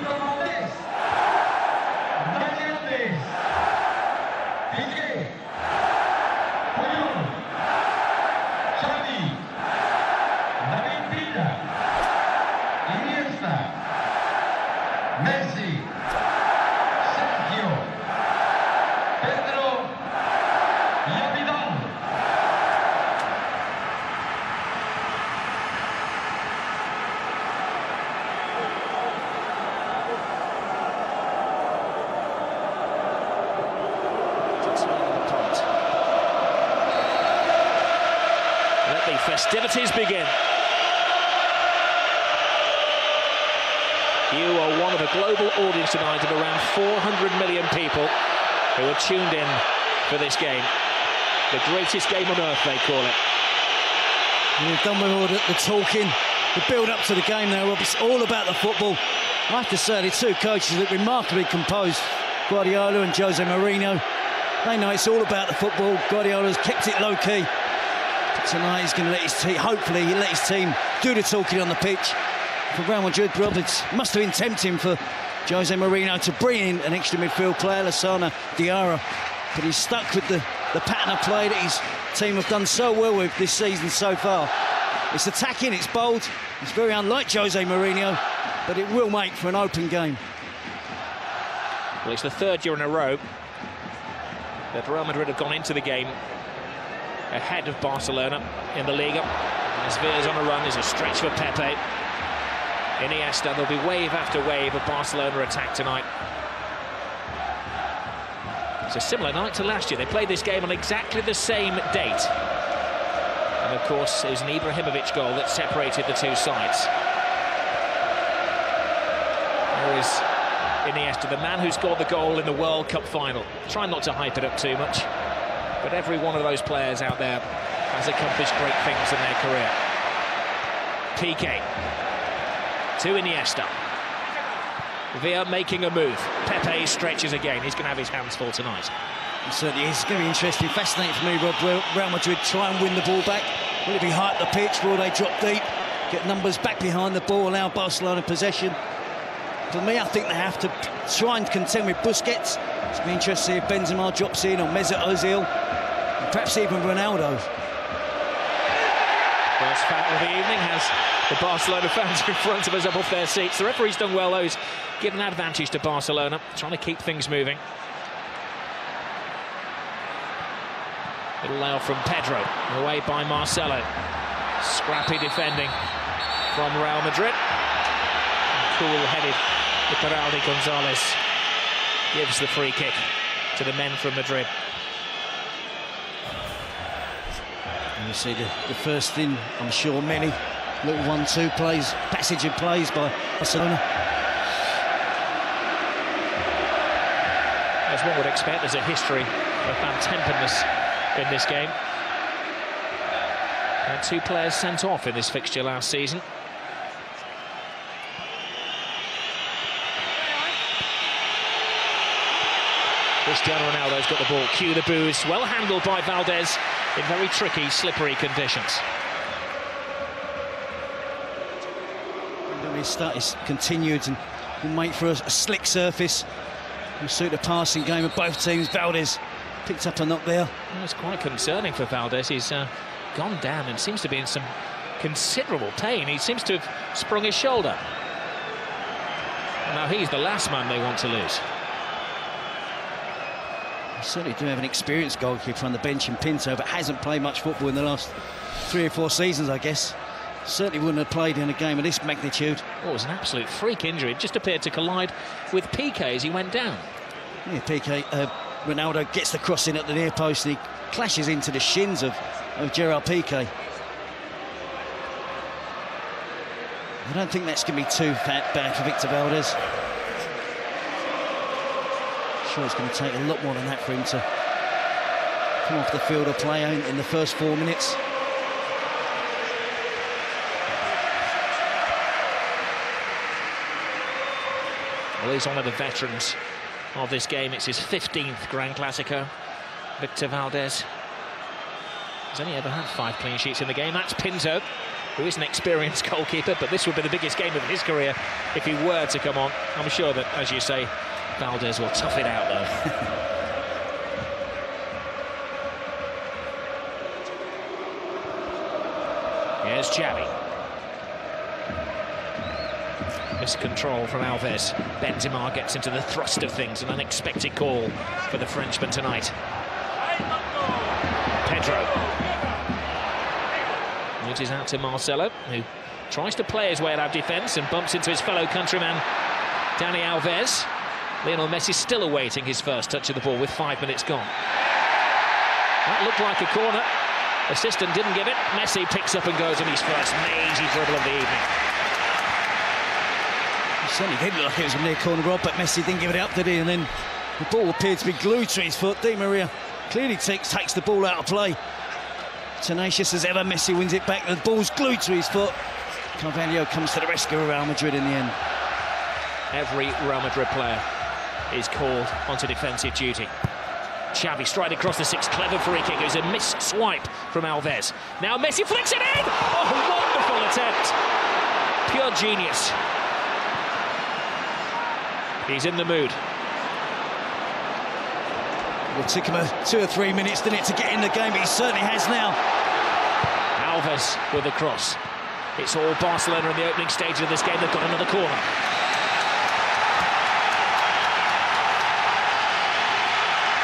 Valdés, Dani Alves, Piqué, Puyol, Xavi, Iniesta, Messi, Sergio, Pedro León. Let the festivities begin. You are one of a global audience tonight of around 400 million people who are tuned in for this game. The greatest game on earth, they call it. We've done with all the talking, the build-up to the game now, Rob. It's all about the football. I have to say, the two coaches look remarkably composed, Guardiola and Jose Mourinho. They know it's all about the football. Guardiola's kept it low-key. But tonight he's going to let his team, hopefully he'll let his team do the talking on the pitch. For Real Madrid, Rob, it must have been tempting for Jose Mourinho to bring in an extra midfield player, Lassana Diarra, but he's stuck with the pattern of play that his team have done so well with this season so far. It's attacking, it's bold, it's very unlike Jose Mourinho, but it will make for an open game. Well, it's the third year in a row that Real Madrid have gone into the game ahead of Barcelona in the Liga. As Veer's on a run, there's a stretch for Pepe. Iniesta, there'll be wave after wave of Barcelona attack tonight. It's a similar night to last year. They played this game on exactly the same date. And of course, it was an Ibrahimovic goal that separated the two sides. There is Iniesta, the man who scored the goal in the World Cup final. Try not to hype it up too much, but every one of those players out there has accomplished great things in their career. Piqué to Iniesta. Villa making a move. Pepe stretches again. He's going to have his hands full tonight. It certainly is. It's going to be interesting, fascinating for me, Rob. Real Madrid try and win the ball back. Will it be high up the pitch? Will they drop deep? Get numbers back behind the ball, allow Barcelona possession? For me, I think they have to try and contend with Busquets. It's going to be interesting to see if Benzema drops in, or Mesut Özil, and perhaps even Ronaldo. First foul of the evening has the Barcelona fans in front of us up off their seats. The referee's done well, though. He's given an advantage to Barcelona, trying to keep things moving. Little layoff from Pedro, away by Marcelo. Scrappy defending from Real Madrid. Cool-headed Iturralde González gives the free kick to the men from Madrid. And you see the first in, I'm sure, many little 1-2 plays, passage of plays by Barcelona. As one would expect, there's a history of bad-temperedness in this game. And two players sent off in this fixture last season. Cristiano Ronaldo's got the ball. Cue the boos. Well handled by Valdés in very tricky, slippery conditions. His start is continued and will make for a slick surface. Will suit the passing game of both teams. Valdés picked up a knock there. Well, it's quite concerning for Valdés. He's gone down and seems to be in some considerable pain. He seems to have sprung his shoulder. Now he's the last man they want to lose. They certainly do have an experienced goalkeeper on the bench in Pinto, but hasn't played much football in the last 3 or 4 seasons, I guess. Certainly wouldn't have played in a game of this magnitude. Oh, it was an absolute freak injury. It just appeared to collide with Piqué as he went down. Yeah, Piqué, Ronaldo gets the cross in at the near post and he clashes into the shins of Gerard Piqué. I don't think that's going to be too bad for Victor Valdés. I'm sure it's going to take a lot more than that for him to come off the field of play in the first 4 minutes. Well, he's one of the veterans of this game. It's his 15th Grand Clasico. Victor Valdés has only ever had 5 clean sheets in the game. That's Pinto, who is an experienced goalkeeper, but this would be the biggest game of his career if he were to come on. I'm sure that, as you say, Valdés will tough it out, though. Here's Xavi. Miscontrol from Alves. Benzema gets into the thrust of things. An unexpected call for the Frenchman tonight. Pedro. Reaches out to Marcelo, who tries to play his way out of defence and bumps into his fellow countryman, Dani Alves. Lionel Messi still awaiting his first touch of the ball with 5 minutes gone. That looked like a corner. Assistant didn't give it. Messi picks up and goes on his first mazy dribble of the evening. It certainly did look like it was a near corner, Rob, but Messi didn't give it up, did he? And then the ball appeared to be glued to his foot. Di Maria clearly takes the ball out of play. Tenacious as ever, Messi wins it back. The ball's glued to his foot. Carvalho comes to the rescue of Real Madrid in the end. Every Real Madrid player is called onto defensive duty. Xavi straight across the six, clever free kick. It was a missed swipe from Alves. Now Messi flicks it in! Oh, wonderful attempt! Pure genius. He's in the mood. It took him 2 or 3 minutes, didn't it, to get in the game, but he certainly has now. Alves with the cross. It's all Barcelona in the opening stage of this game. They've got another corner.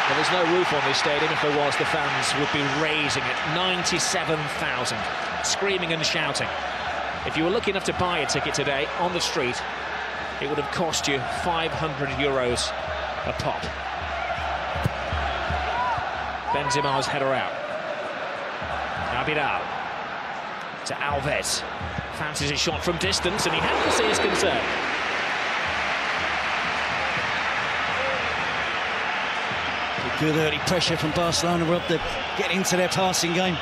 Well, there's no roof on this stadium. If there was, the fans would be raising it. 97,000, screaming and shouting. If you were lucky enough to buy a ticket today on the street, it would have cost you €500 a pop. Benzema's header out. Abidal to Alves. Fancies a shot from distance, and he had to see his concern. Good early pressure from Barcelona, Rob. They get into their passing game.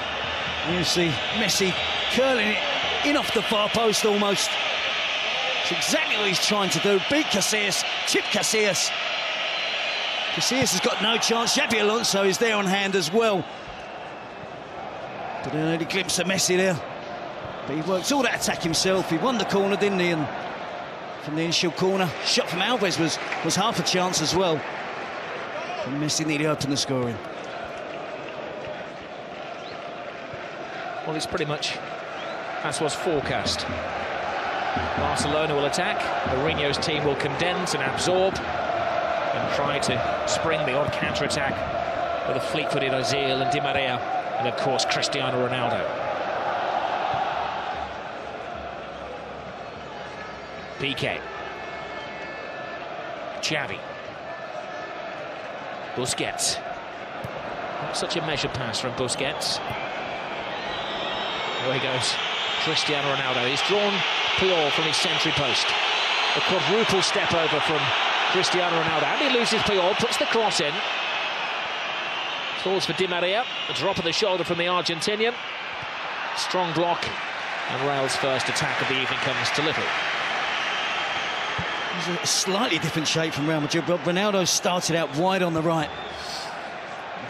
And you see Messi curling it in off the far post almost. It's exactly what he's trying to do. Beat Casillas, chip Casillas. Casillas has got no chance. Xabi Alonso is there on hand as well. But an early glimpse of Messi there. But he works all that attack himself. He won the corner, didn't he? And from the initial corner, shot from Alves was half a chance as well. And Messi nearly opened the scoring. Well, it's pretty much as was forecast. Barcelona will attack. Mourinho's team will condense and absorb and try to spring the odd counter-attack with a fleet-footed Özil and Di Maria, and of course Cristiano Ronaldo. Piqué. Xavi. Busquets. Not such a measured pass from Busquets. There he goes. Cristiano Ronaldo. He's drawn Puyol from his century post. A quadruple step over from Cristiano Ronaldo. And he loses Puyol, puts the cross in. Falls for Di Maria. A drop of the shoulder from the Argentinian. Strong block. And Real's first attack of the evening comes to little. It's a slightly different shape from Real Madrid. Ronaldo started out wide on the right.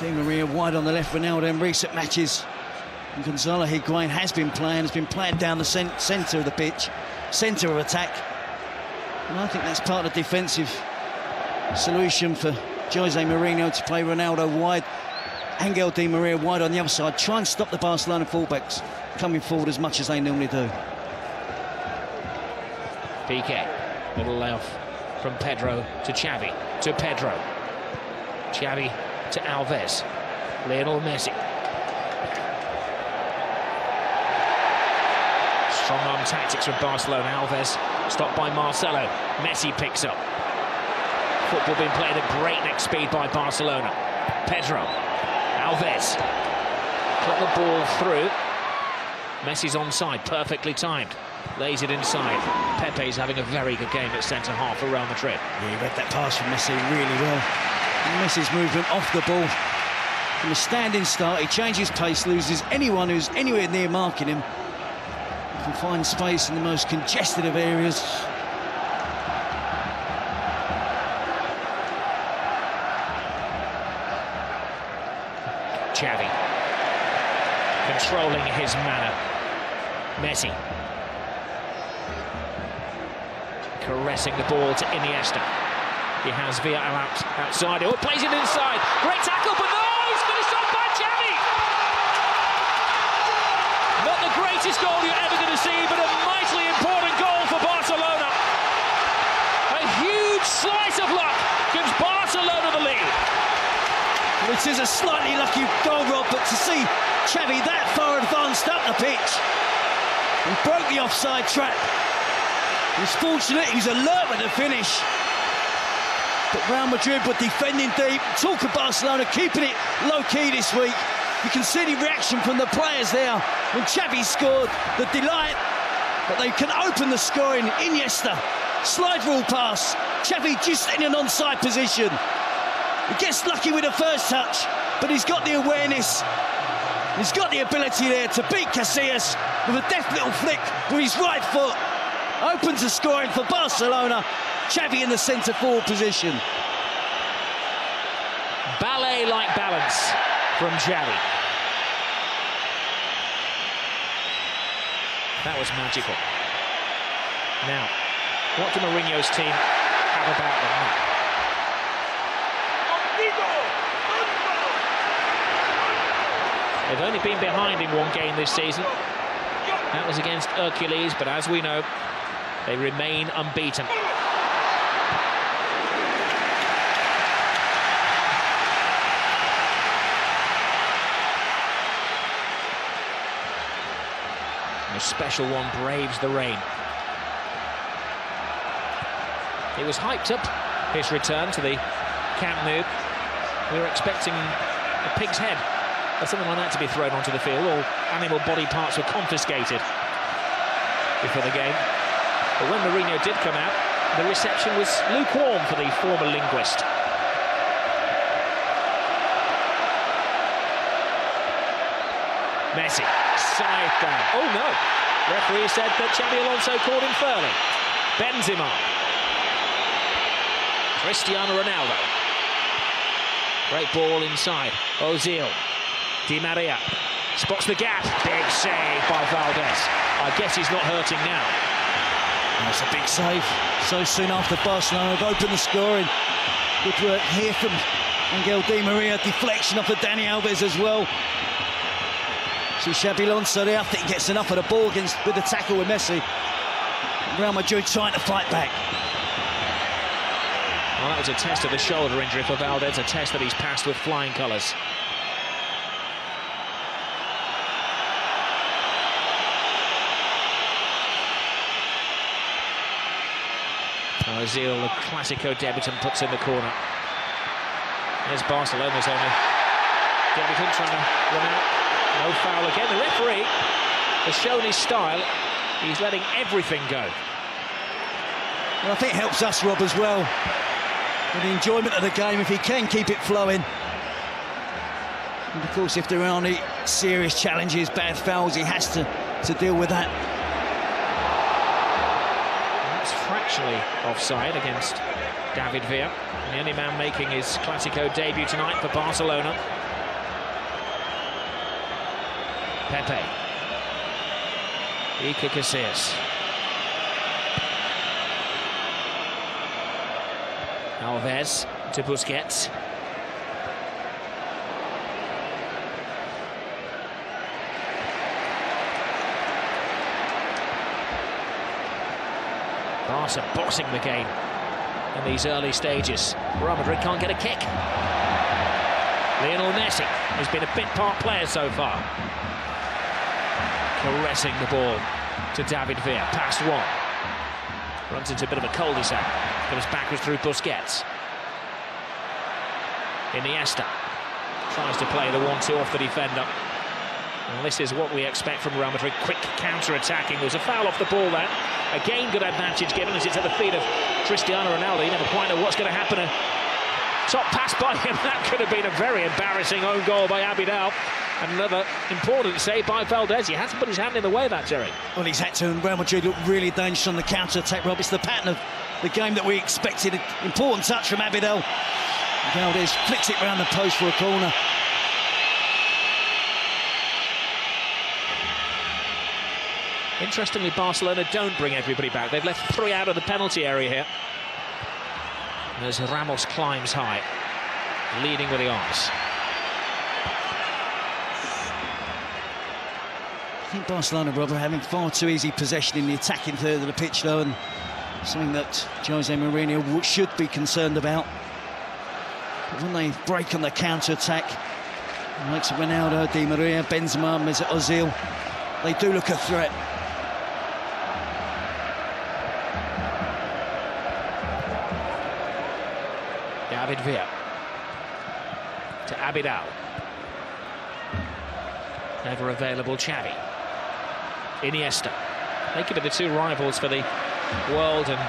Di Maria wide on the left. Ronaldo in recent matches. And Gonzalo Higuain has been playing down the centre of the pitch, centre of attack. And I think that's part of the defensive solution for Jose Mourinho, to play Ronaldo wide, Angel Di Maria wide on the other side, try and stop the Barcelona fullbacks coming forward as much as they normally do. Piqué, little layoff from Pedro to Xavi, to Pedro. Xavi to Alves. Lionel Messi. Strong arm tactics from Barcelona. Alves stopped by Marcelo. Messi picks up. Football being played at breakneck speed by Barcelona. Pedro. Alves. Put the ball through. Messi's onside, perfectly timed. Lays it inside. Pepe's having a very good game at centre-half for Real Madrid. Yeah, he read that pass from Messi really well. And Messi's movement off the ball. From a standing start, he changes pace, loses anyone who's anywhere near marking him. He can find space in the most congested of areas. Xavi controlling his manner. Messi. Caressing the ball to Iniesta. He has Villarreal outside. Oh, plays it inside. Great tackle, but no, it's finished off by Xavi. Not the greatest goal you're ever going to see, but a mightily important goal for Barcelona. A huge slice of luck gives Barcelona the lead. It is a slightly lucky goal, Rob, but to see Xavi that far advanced up the pitch and broke the offside trap. He was fortunate, he was alert with the finish. But Real Madrid were defending deep. Talk of Barcelona keeping it low-key this week. You can see the reaction from the players there when Xavi scored. The delight that they can open the scoring. Iniesta, slide rule pass. Xavi just in an onside position. He gets lucky with the first touch, but he's got the awareness. He's got the ability there to beat Casillas with a deft little flick with his right foot. Opens the scoring for Barcelona. Xavi in the centre-forward position. Ballet-like balance from Xavi. That was magical. Now, what do Mourinho's team have about them? They've only been behind in one game this season. That was against Hercules, but as we know, they remain unbeaten. A special one braves the rain. It was hyped up, his return to the Camp Nou. We were expecting a pig's head or something like that to be thrown onto the field. All animal body parts were confiscated before the game. But when Mourinho did come out, the reception was lukewarm for the former linguist. Messi, side down. Oh no! Referee said that Xabi Alonso called him fairly. Benzema. Cristiano Ronaldo. Great ball inside. Özil. Di María spots the gap. Big save by Valdés. I guess he's not hurting now. That's a big save. So soon after Barcelona have opened the scoring. Good work here from Ángel Di María. Deflection off of Dani Alves as well. See Xabi Alonso there. I think he gets enough of the ball with the tackle with Messi. Real Madrid trying to fight back. Well, that was a test of the shoulder injury for Valdés, a test that he's passed with flying colours. Özil, the Clasico debutant, puts in the corner. There's Barcelona's only debutant trying to run out. No foul again. The referee has shown his style. He's letting everything go. Well, I think it helps us, Rob, as well. With the enjoyment of the game, if he can keep it flowing. And of course, if there are any serious challenges, bad fouls, he has to deal with that. That's fractionally offside against David Villa. And the only man making his Clasico debut tonight for Barcelona. Pepe. Iker Casillas. Alves to Busquets. Barca boxing the game in these early stages. Real Madrid can't get a kick. Lionel Messi has been a bit part player so far. Caressing the ball to David Villa, past one. Runs into a bit of a cul-de-sac. Comes backwards through Busquets. Iniesta tries to play the 1-2 off the defender. And this is what we expect from Real Madrid. Quick counter-attacking. There's a foul off the ball there. Again, good advantage given as it's at the feet of Cristiano Ronaldo. You never quite know what's going to happen. A top pass by him. That could have been a very embarrassing own goal by Abidal. And another important save by Valdés. He had to put his hand in the way of that, Jerry. Well, he's had to, and Real Madrid look really dangerous on the counter-attack, Rob. It's the pattern of the game that we expected. Important touch from Abidal. Valdés flicks it round the post for a corner. Interestingly, Barcelona don't bring everybody back. They've left 3 out of the penalty area here. And as Ramos climbs high, leading with the arms. I think Barcelona, Robert, having far too easy possession in the attacking third of the pitch, though, and something that Jose Mourinho should be concerned about. But when they break on the counter-attack, likes of Ronaldo, Di María, Benzema, Mesut Özil, they do look a threat. David Villa to Abidal. Never available Xavi. Iniesta. They could be the 2 rivals for the World and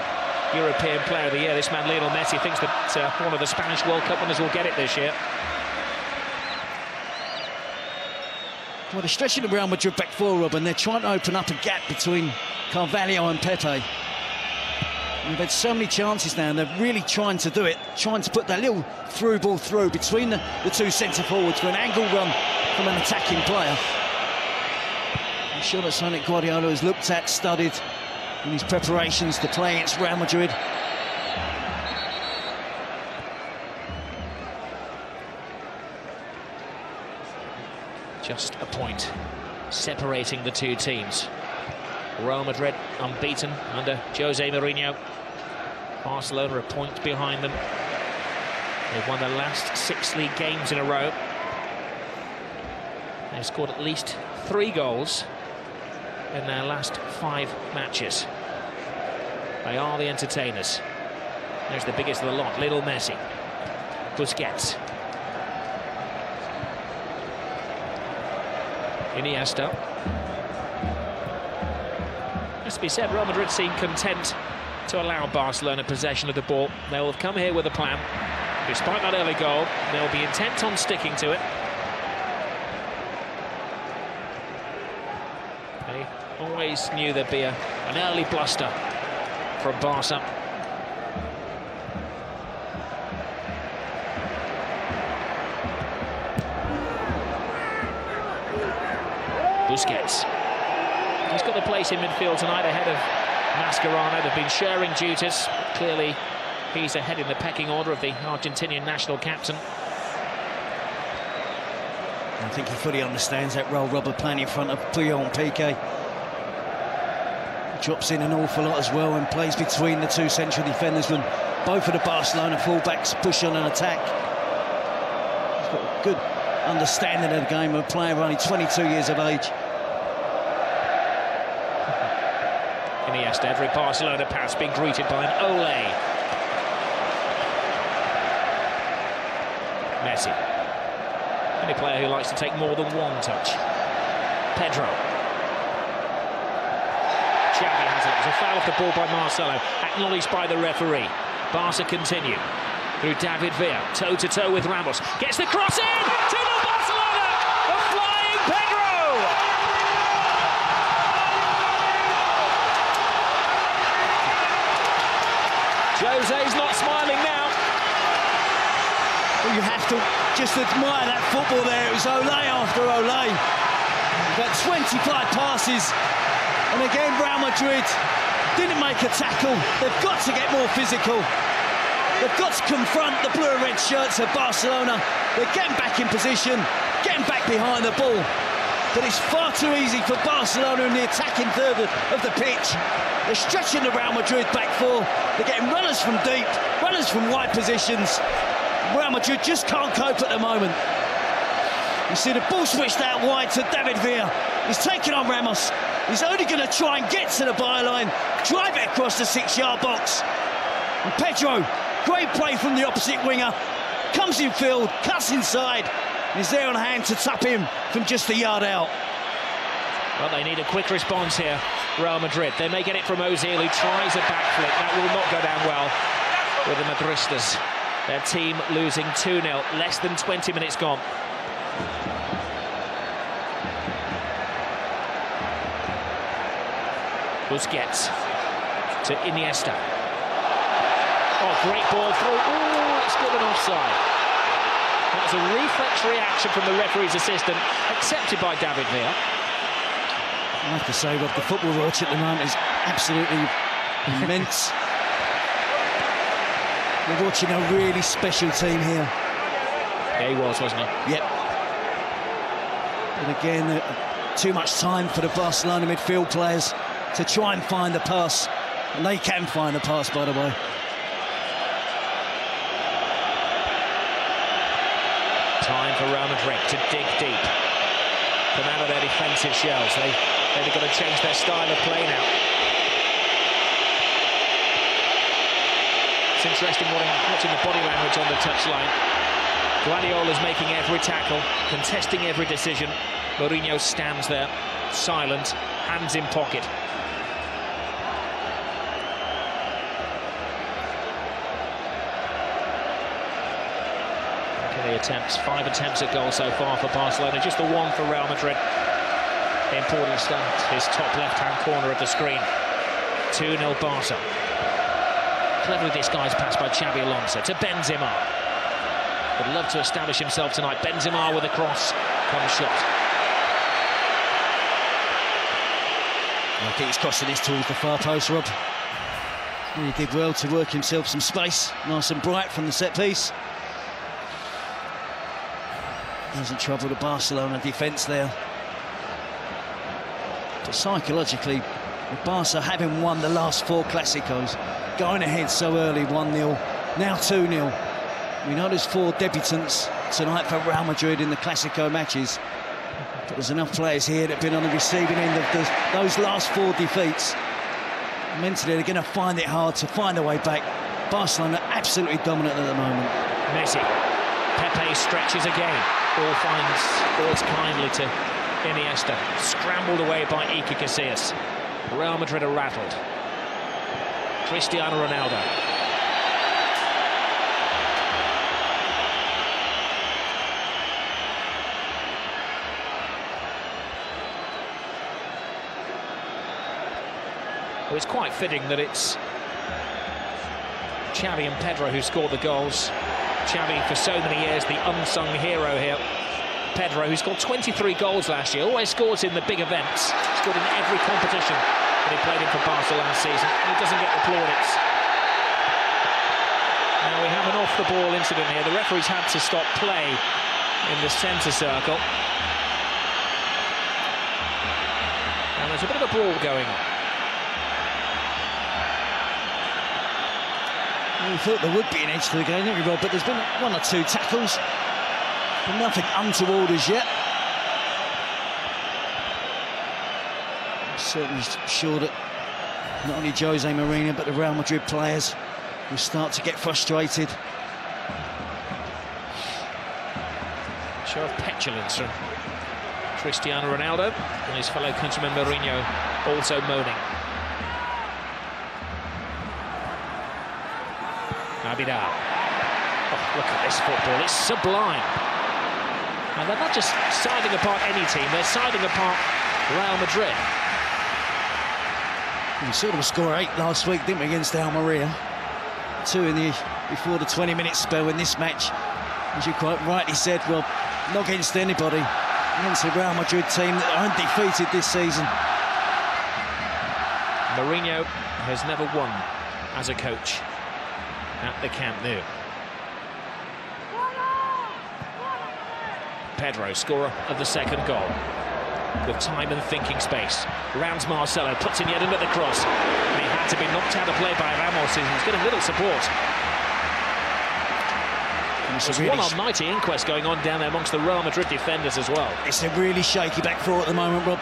European Player of the Year. This man, Lionel Messi, thinks that one of the Spanish World Cup winners will get it this year. Well, they're stretching the Real Madrid back four, Rob, and they're trying to open up a gap between Carvalho and Pepe. They've had so many chances now, and they're really trying to do it, trying to put that little through ball through between the 2 centre-forwards for an angle run from an attacking player. I'm sure that's something Guardiola has looked at, studied in his preparations to play against Real Madrid. Just a point separating the 2 teams. Real Madrid unbeaten under Jose Mourinho. Barcelona a point behind them. They've won their last 6 league games in a row. They've scored at least 3 goals in their last 5 matches. They are the entertainers. There's the biggest of the lot, Lionel Messi. Busquets. Iniesta. Must be said, Real Madrid seem content to allow Barcelona possession of the ball. They'll have come here with a plan. Despite that early goal, they'll be intent on sticking to it. They always knew there'd be an early bluster from Barca. Busquets. He's got the place in midfield tonight ahead of Mascherano. They've been sharing duties. Clearly, he's ahead in the pecking order of the Argentinian national captain. I think he fully understands that role, Robert, playing in front of Puyol and Piqué. He drops in an awful lot as well and plays between the 2 central defenders when both of the Barcelona fullbacks push on an attack. He's got a good understanding of the game of a player only 22 years of age. Iniesta, every Barcelona pass being greeted by an ole. Messi. Any player who likes to take more than 1 touch. Pedro. Xavi has it. There's a foul off the ball by Marcelo, acknowledged by the referee. Barca continue through David Villa, toe-to-toe with Ramos. Gets the cross in! 2-0 Barcelona! The flying Pedro! Jose's not smiling now. Well, you have to just admire that football there. It was ole after ole. About 25 passes. And again, Real Madrid didn't make a tackle. They've got to get more physical. They've got to confront the blue and red shirts of Barcelona. They're getting back in position, getting back behind the ball. But it's far too easy for Barcelona in the attacking third of the pitch. They're stretching the Real Madrid back four. They're getting runners from deep, runners from wide positions. Real Madrid just can't cope at the moment. You see the ball switched out wide to David Villa. He's taking on Ramos. He's only going to try and get to the byline, drive it across the 6-yard box. And Pedro, great play from the opposite winger, comes in field, cuts inside, and is there on hand to tap him from just a yard out. Well, they need a quick response here, Real Madrid. They may get it from Özil, who tries a backflip. That will not go down well with the Madristas. Their team losing 2-0, less than 20 minutes gone. Busquets to Iniesta. Oh, great ball through. Ooh, it's given offside. That was a reflex reaction from the referee's assistant, accepted by David Villa. I have to say, Rob, the football we watch at the moment is absolutely immense. We're watching a really special team here. Yeah, he was, wasn't he? Yep. And again, too much time for the Barcelona midfield players to try and find the pass. And they can find the pass, by the way. Time for Real Madrid to dig deep. Come out of their defensive shells. They've got to change their style of play now. It's interesting watching the body language on the touchline. Guardiola's making every tackle, contesting every decision. Mourinho stands there, silent, hands in pocket. The attempts, 5 attempts at goal so far for Barcelona, just the one for Real Madrid. The important start, his top left-hand corner of the screen. 2-0 Barca. Cleverly disguised pass by Xabi Alonso to Benzema. Would love to establish himself tonight. Benzema with a cross, comes shot. I think he's crossing this towards the far post, Rob. He did well to work himself some space, nice and bright from the set piece. Doesn't trouble the Barcelona defence there. But psychologically, with Barca having won the last 4 Clásicos, going ahead so early, 1-0, now 2-0. We know there's 4 debutants tonight for Real Madrid in the Clásico matches. But there's enough players here that have been on the receiving end of those last 4 defeats. Mentally, they're going to find it hard to find their way back. Barcelona absolutely dominant at the moment. Messi. Pepe stretches again. Ball falls kindly to Iniesta. Scrambled away by Iker Casillas. Real Madrid are rattled. Cristiano Ronaldo. Well, it's quite fitting that it's Xavi and Pedro who scored the goals. Xavi, for so many years, the unsung hero here. Pedro, who scored 23 goals last year, always scores in the big events. Scored in every competition that he played in for Barca last season. He doesn't get the plaudits. Now we have an off-the-ball incident here. The referee's had to stop play in the centre circle. And there's a bit of a brawl going on. We thought there would be an edge to the game, didn't we, Rob? But there's been 1 or 2 tackles, but nothing untoward as yet. I'm certainly sure that not only Jose Mourinho but the Real Madrid players will start to get frustrated. Show of petulance from Cristiano Ronaldo and his fellow countryman Mourinho also moaning. Abidal. Oh, look at this football, it's sublime. And they're not just siding apart any team, they're siding apart Real Madrid. We saw them score 8 last week, didn't we, against Almeria? 2 before the 20-minute spell in this match. As you quite rightly said, well, not against anybody, against a Real Madrid team that are undefeated this season. Mourinho has never won as a coach at the Camp Nou. Pedro, scorer of the second goal, with time and thinking space. Rounds Marcelo, puts in yet another cross. And he had to be knocked out of play by Ramos, who's getting little support. There's one almighty inquest going on down there amongst the Real Madrid defenders as well. It's a really shaky back four at the moment, Rob.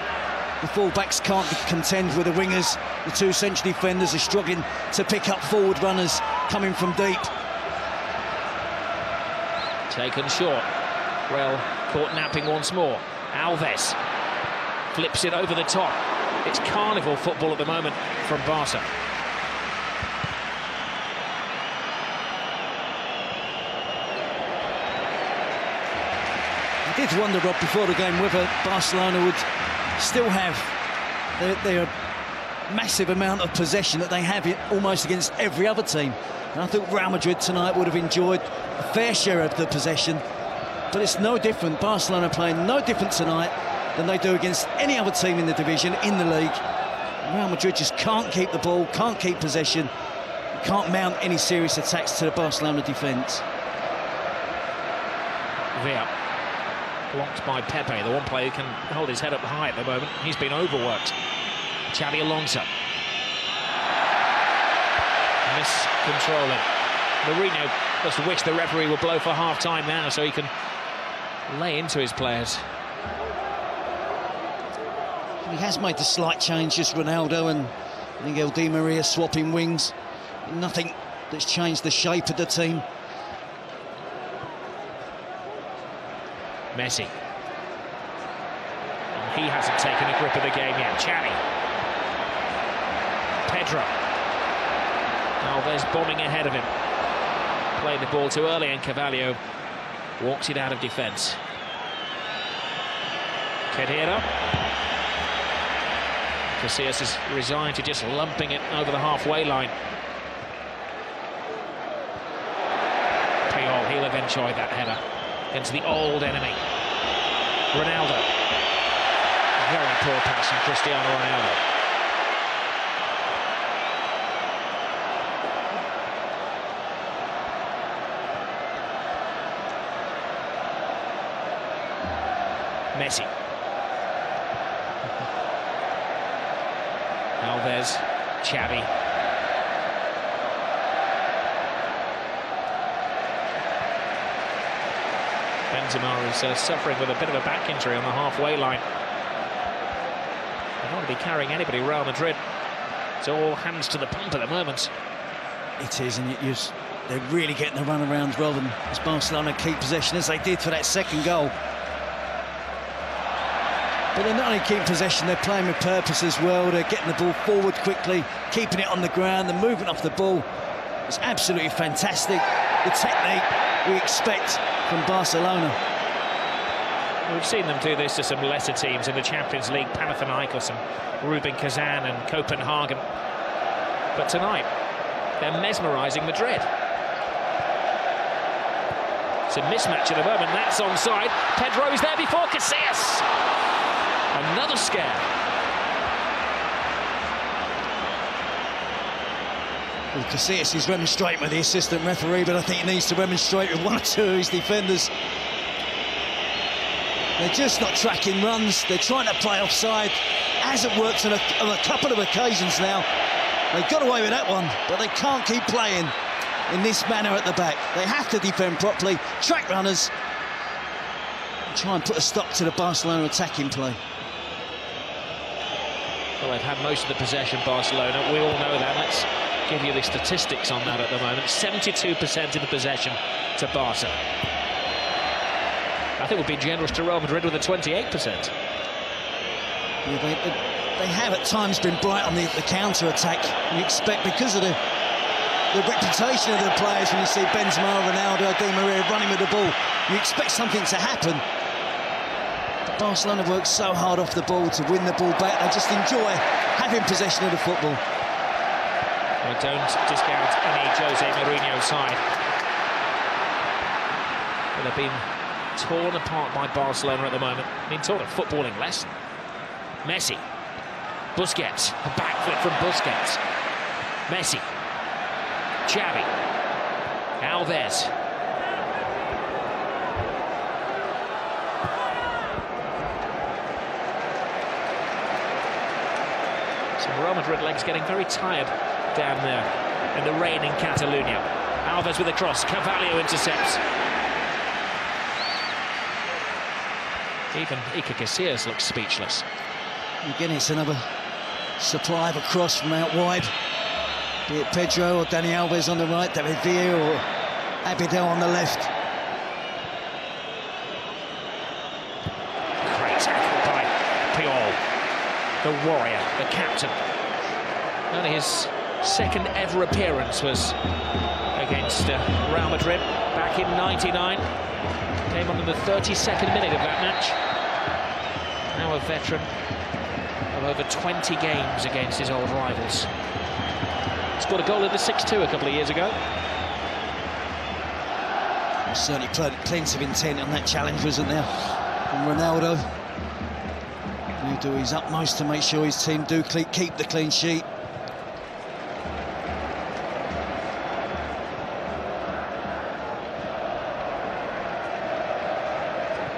The full-backs can't contend with the wingers. The 2 central defenders are struggling to pick up forward runners coming from deep. Taken short. Real caught napping once more. Alves flips it over the top. It's carnival football at the moment from Barca. I did wonder, Rob, before the game whether Barcelona would still have their massive amount of possession that they have almost against every other team. And I think Real Madrid tonight would have enjoyed a fair share of the possession, but it's no different. Barcelona playing no different tonight. than they do against any other team in the division, in the league. Real Madrid just can't keep the ball, can't keep possession, can't mount any serious attacks to the Barcelona defence. Villa, blocked by Pepe, the one player who can hold his head up high at the moment. He's been overworked. Xabi Alonso. Miscontrolling. Mourinho must wish the referee would blow for half-time now so he can lay into his players. He has made the slight change, just Ronaldo and Ángel Di María swapping wings. Nothing that's changed the shape of the team. Messi. And he hasn't taken a grip of the game yet. Xavi. Pedro. Alves bombing ahead of him. Played the ball too early and Carvalho walks it out of defence. Khedira. Casillas is resigned to just lumping it over the halfway line. Puyol, he'll have enjoyed that header into the old enemy. Ronaldo. Very poor pass from Cristiano Ronaldo. Messi. Alves, Xavi. Benzema is suffering with a bit of a back injury on the halfway line. They don't want to be carrying anybody, Real Madrid. It's all hands to the pump at the moment. It is, and they're really getting the run-arounds rather than as Barcelona keep possession as they did for that second goal. But they're not only keeping possession, they're playing with purpose as well. They're getting the ball forward quickly, keeping it on the ground, the movement off the ball. It's absolutely fantastic. The technique we expect from Barcelona. We've seen them do this to some lesser teams in the Champions League, Panathinaikos and Rubin Kazan and Copenhagen. But tonight, they're mesmerising Madrid. It's a mismatch at the moment, that's onside. Pedro's there before Casillas. Another scare. Well, Casillas is remonstrating with the assistant referee, but I think he needs to remonstrate with one or two of his defenders. They're just not tracking runs. They're trying to play offside. Hasn't worked on a couple of occasions now. They got away with that one, but they can't keep playing in this manner at the back. They have to defend properly, track runners, and try and put a stop to the Barcelona attacking play. Well, they've had most of the possession, Barcelona. We all know that. Let's give you the statistics on that at the moment. 72% of the possession to Barca. I think we'll be generous to Real Madrid with a 28%. Yeah, they have at times been bright on the counter-attack. You expect, because of the reputation of the players, when you see Benzema, Ronaldo, Di María running with the ball, you expect something to happen. But Barcelona work so hard off the ball to win the ball back. They just enjoy having possession of the football. Well, don't discount any Jose Mourinho side. But they've been torn apart by Barcelona at the moment. Been taught a footballing lesson. Messi. Busquets. A backflip from Busquets. Messi. Xavi. Alves. Some Real Madrid legs getting very tired down there in the rain in Catalonia. Alves with a cross. Carvalho intercepts. Even Iker Casillas looks speechless. Again, it's another supply of a cross from out wide. Be it Pedro or Dani Alves on the right, David Villa or Abidal on the left. Great tackle by Puyol, the warrior, the captain. Only his second ever appearance was against Real Madrid back in '99. Came on in the 32nd minute of that match. Now a veteran of over 20 games against his old rivals. Scored a goal in the 6-2 a couple of years ago. Well, certainly plenty of intent on that challenge, wasn't there, from Ronaldo. He'll do his utmost to make sure his team do keep the clean sheet.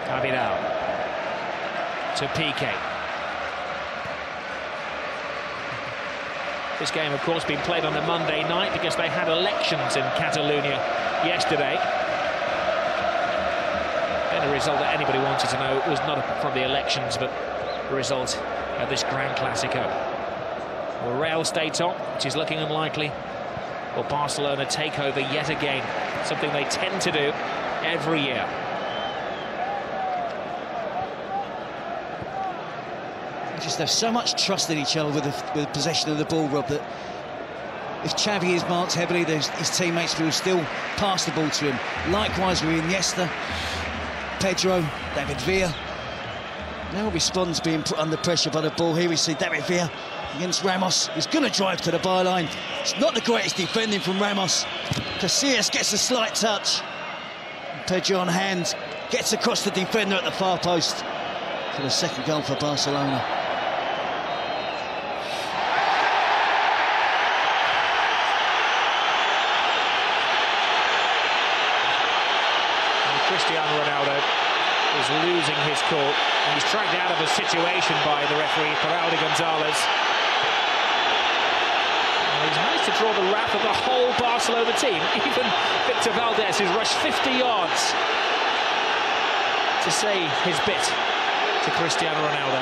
Abidal to Piqué. This game, of course, being played on a Monday night because they had elections in Catalonia yesterday. And a result that anybody wanted to know was not from the elections, but the result of this Grand Clasico. Will Real stay top, which is looking unlikely? Will Barcelona take over yet again? Something they tend to do every year. Just have so much trust in each other with the possession of the ball, Rob, that if Xavi is marked heavily, his teammates will still pass the ball to him. Likewise with Iniesta, Pedro, David Villa. Now responds being put under pressure by the ball. Here we see David Villa against Ramos. He's going to drive to the byline. It's not the greatest defending from Ramos. Casillas gets a slight touch. Pedro on hand, gets across the defender at the far post for the second goal for Barcelona. Cristiano Ronaldo is losing his cool, and he's dragged out of a situation by the referee, González. And he's managed to draw the wrath of the whole Barcelona team. Even Victor Valdés, who's rushed 50 yards to say his bit to Cristiano Ronaldo.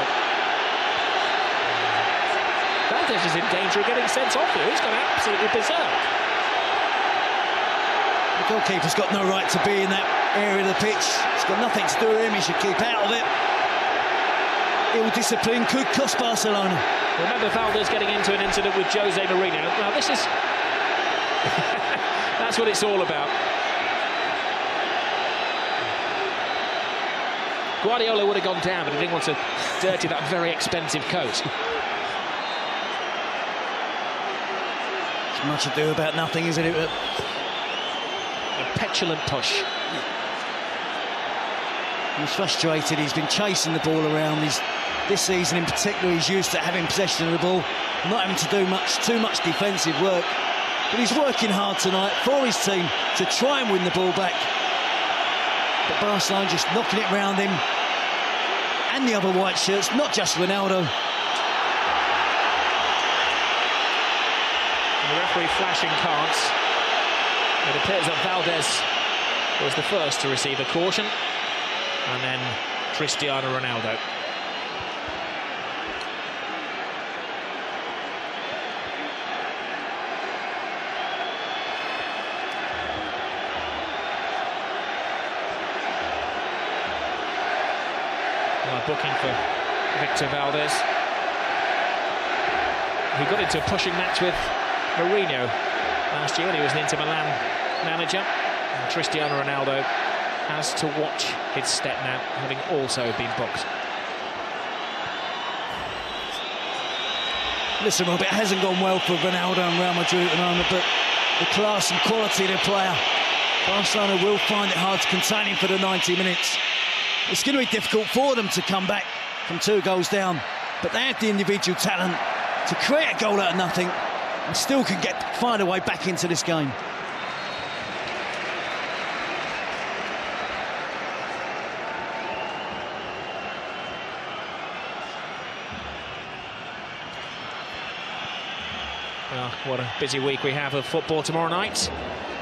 Valdés is in danger of getting sent off here. He's gone absolutely berserk. The goalkeeper's got no right to be in that area of the pitch. It's got nothing to do with him. He should keep out of it. Ill discipline could cost Barcelona. Remember Valdés getting into an incident with Jose Mourinho. Now this is that's what it's all about. Guardiola would have gone down, but he didn't want to dirty that very expensive coat. It's much ado about nothing, isn't it? A petulant push. He's frustrated. He's been chasing the ball around. This season in particular, he's used to having possession of the ball, not having to do too much defensive work. But he's working hard tonight for his team to try and win the ball back. But Barcelona just knocking it round him and the other white shirts, not just Ronaldo. And the referee flashing cards. It appears that Valdés was the first to receive a caution, and then Cristiano Ronaldo. Booking for Victor Valdés, who got into a pushing match with Mourinho last year when he was an Inter Milan manager. And Cristiano Ronaldo has to watch his step now, having also been booked. Listen, Rob, it hasn't gone well for Ronaldo and Real Madrid at the moment, but the class and quality of the player, Barcelona will find it hard to contain him for the 90 minutes. It's going to be difficult for them to come back from 2 goals down, but they have the individual talent to create a goal out of nothing and still can find a way back into this game. Well, what a busy week we have of football tomorrow night.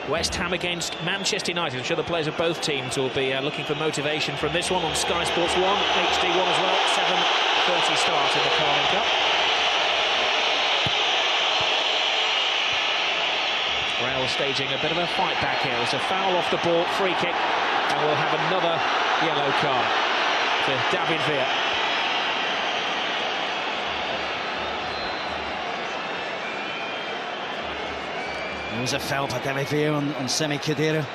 West Ham against Manchester United. I'm sure the players of both teams will be looking for motivation from this one on Sky Sports 1, HD1 as well. 7:30 start in the Carling Cup. Real staging a bit of a fight back here. It's a foul off the ball, free kick, and we'll have another yellow card to David Villa. There was a foul by David Villa on Sami Khedira.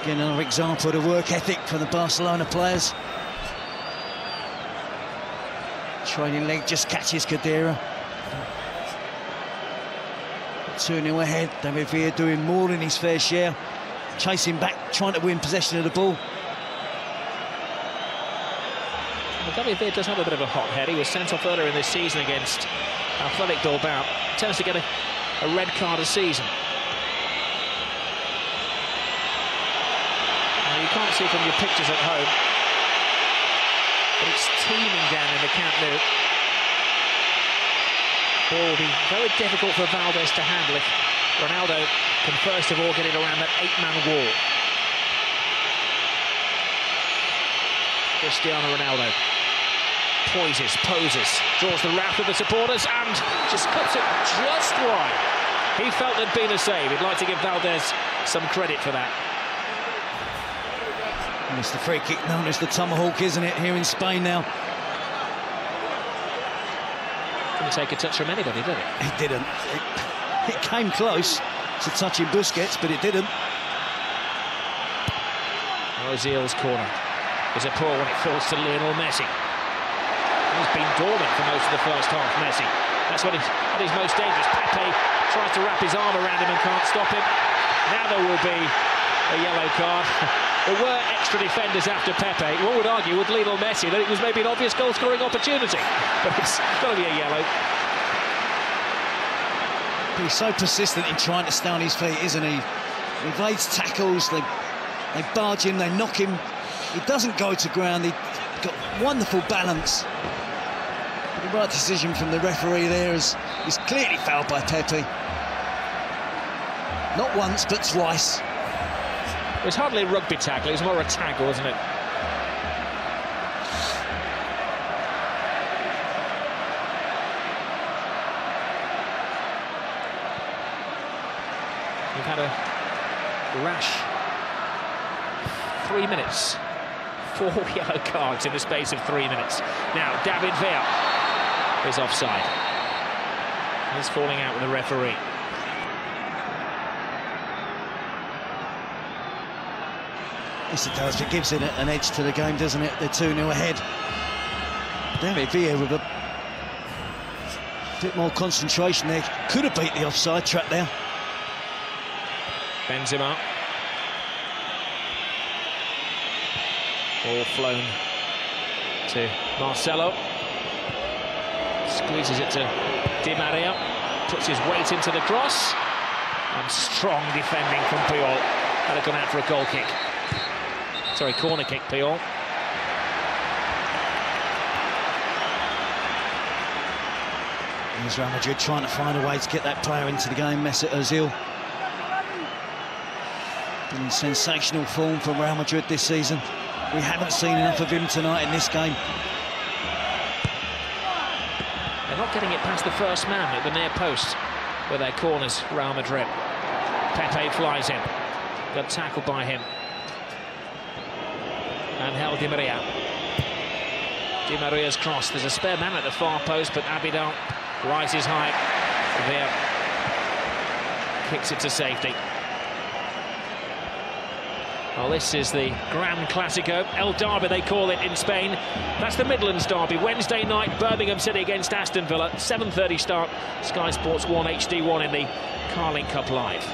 Again, another example of the work ethic from the Barcelona players. Training leg just catches Khedira. 2-0 ahead. David Villa doing more than his fair share. Chasing back, trying to win possession of the ball. Javier does have a bit of a hot head. He was sent off earlier in this season against Athletic Bilbao. Tends to get a red card a season. Now, you can't see from your pictures at home, but it's teeming down in the Camp Nou. Ball will be very difficult for Valdés to handle if Ronaldo can first of all get it around that 8-man wall. Cristiano Ronaldo poses, draws the wrath of the supporters and just cuts it just wide. He felt there'd been a save. He'd like to give Valdés some credit for that. And it's the free kick known as the tomahawk, isn't it, here in Spain now? Didn't take a touch from anybody, did it? It didn't. It came close to touching Busquets, but it didn't. Özil's corner is a poor when it falls to Lionel Messi. He's been dormant for most of the first half, Messi. That's when he's at his most dangerous. Pepe tries to wrap his arm around him and can't stop him. Now there will be a yellow card. There were extra defenders after Pepe. One would argue with Lionel Messi that it was maybe an obvious goal-scoring opportunity, but it's got to be a yellow. He's so persistent in trying to stay on his feet, isn't he? He evades tackles, they barge him, they knock him. He doesn't go to ground, he's got wonderful balance. But the right decision from the referee there is clearly fouled by Pepe. Not once, but twice. It was hardly a rugby tackle, it was more a tackle, wasn't it? We've had a rash 3 minutes. 4 yellow cards in the space of 3 minutes. Now, David Villa is offside. He's falling out with the referee. Yes, it does. It gives it an edge to the game, doesn't it? They're 2-0 ahead. David Villa with a bit more concentration there. Could have beat the offside trap there. Benzema. Ball flown to Marcelo. Squeezes it to Di Maria. Puts his weight into the cross. And strong defending from Puyol. Had it gone out for a goal kick. Sorry, corner kick, Puyol. Here's Real Madrid trying to find a way to get that player into the game, Mesut Özil. In sensational form from Real Madrid this season. We haven't seen enough of him tonight in this game. They're not getting it past the first man at the near post with their corners, Real Madrid. Pepe flies in. Got tackled by him. Ángel Di María. Di Maria's cross. There's a spare man at the far post, but Abidal rises high. There. Kicks it to safety. Well, this is the Gran Clasico, El Derby they call it in Spain. That's the Midlands Derby, Wednesday night, Birmingham City against Aston Villa, 7:30 start, Sky Sports 1 HD1 in the Carling Cup Live.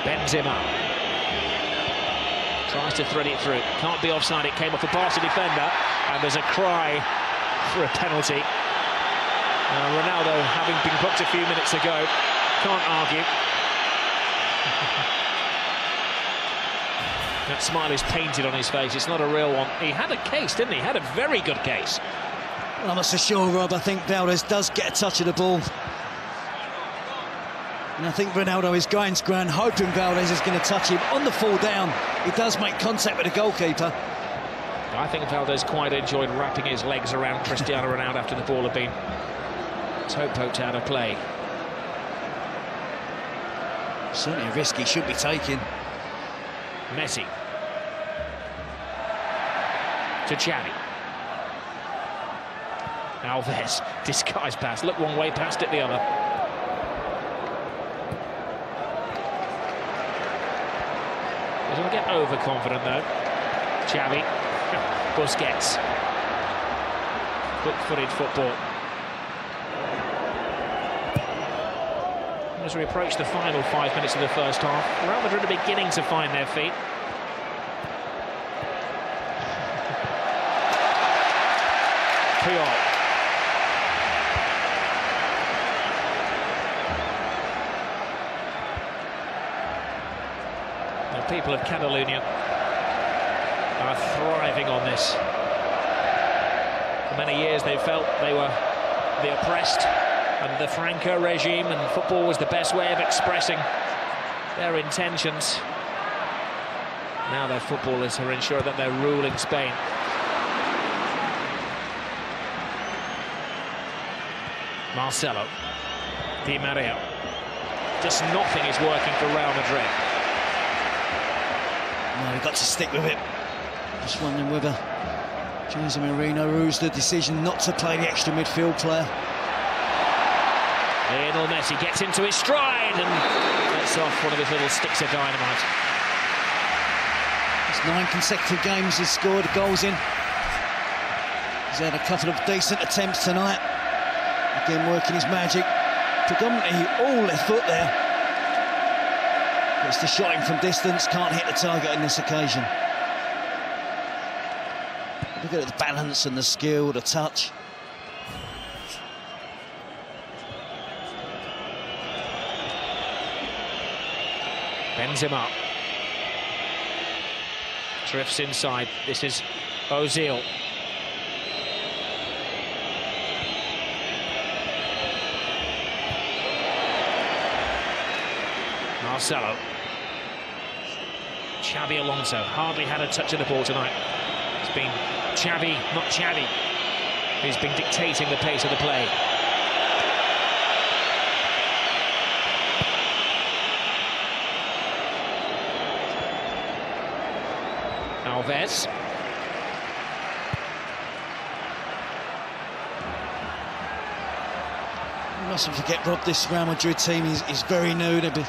Benzema tries to thread it through, can't be offside, it came off a Barca defender, and there's a cry for a penalty. Ronaldo, having been booked a few minutes ago, can't argue. That smile is painted on his face, it's not a real one. He had a case, didn't he? He had a very good case. Well, I'm not so sure, Rob. I think Valdés does get a touch of the ball. And I think Ronaldo is going to ground, hoping Valdés is going to touch him. On the fall down, he does make contact with the goalkeeper. I think Valdés quite enjoyed wrapping his legs around Cristiano Ronaldo after the ball had been toe poked out of play. Certainly a risk he should be taking. Messi. To Xavi. Alves, disguised pass. Look one way, passed it the other. Doesn't get overconfident though. Xavi. Busquets. Quick-footed football. as we approach the final 5 minutes of the first half. Real Madrid are beginning to find their feet. Puyol. The people of Catalonia are thriving on this. For many years they felt they were the oppressed under the Franco regime, and football was the best way of expressing their intentions. Now their footballers are ensuring that they're ruling Spain. Marcelo, Di Maria. Just nothing is working for Real Madrid. No, they've got to stick with it. Just wondering whether Jose Mourinho rules the decision not to play the extra midfield player. Lionel Messi gets into his stride and lets off one of his little sticks of dynamite. It's 9 consecutive games he's scored goals in. He's had a couple of decent attempts tonight. Again, working his magic. Predominantly all left foot there. Gets the shot in from distance, can't hit the target on this occasion. Look at the balance and the skill, the touch. Benzema drifts inside. This is Özil. Marcelo. Xabi Alonso hardly had a touch of the ball tonight. It's been Xabi, not Xavi, who's been dictating the pace of the play. Alves. You mustn't forget, Rob, this Real Madrid team is very new. The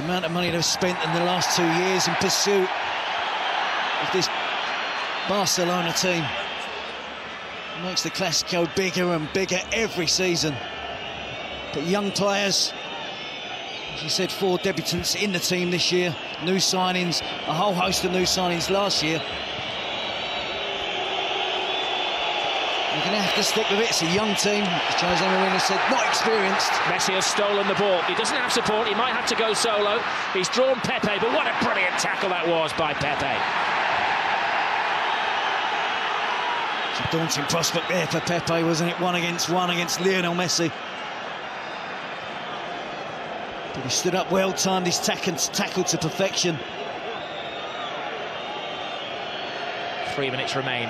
amount of money they've spent in the last 2 years in pursuit of this Barcelona team makes the Clásico bigger and bigger every season. But young players, as you said, 4 debutants in the team this year, new signings, a whole host of new signings last year. You're going to have to stick with it. It's a young team, as Jose Mourinho said, not experienced. Messi has stolen the ball. He doesn't have support. He might have to go solo. He's drawn Pepe, but what a brilliant tackle that was by Pepe. It's a daunting prospect there for Pepe, wasn't it? 1-on-1 against Lionel Messi. But he stood up well, timed his tackle to perfection. 3 minutes remain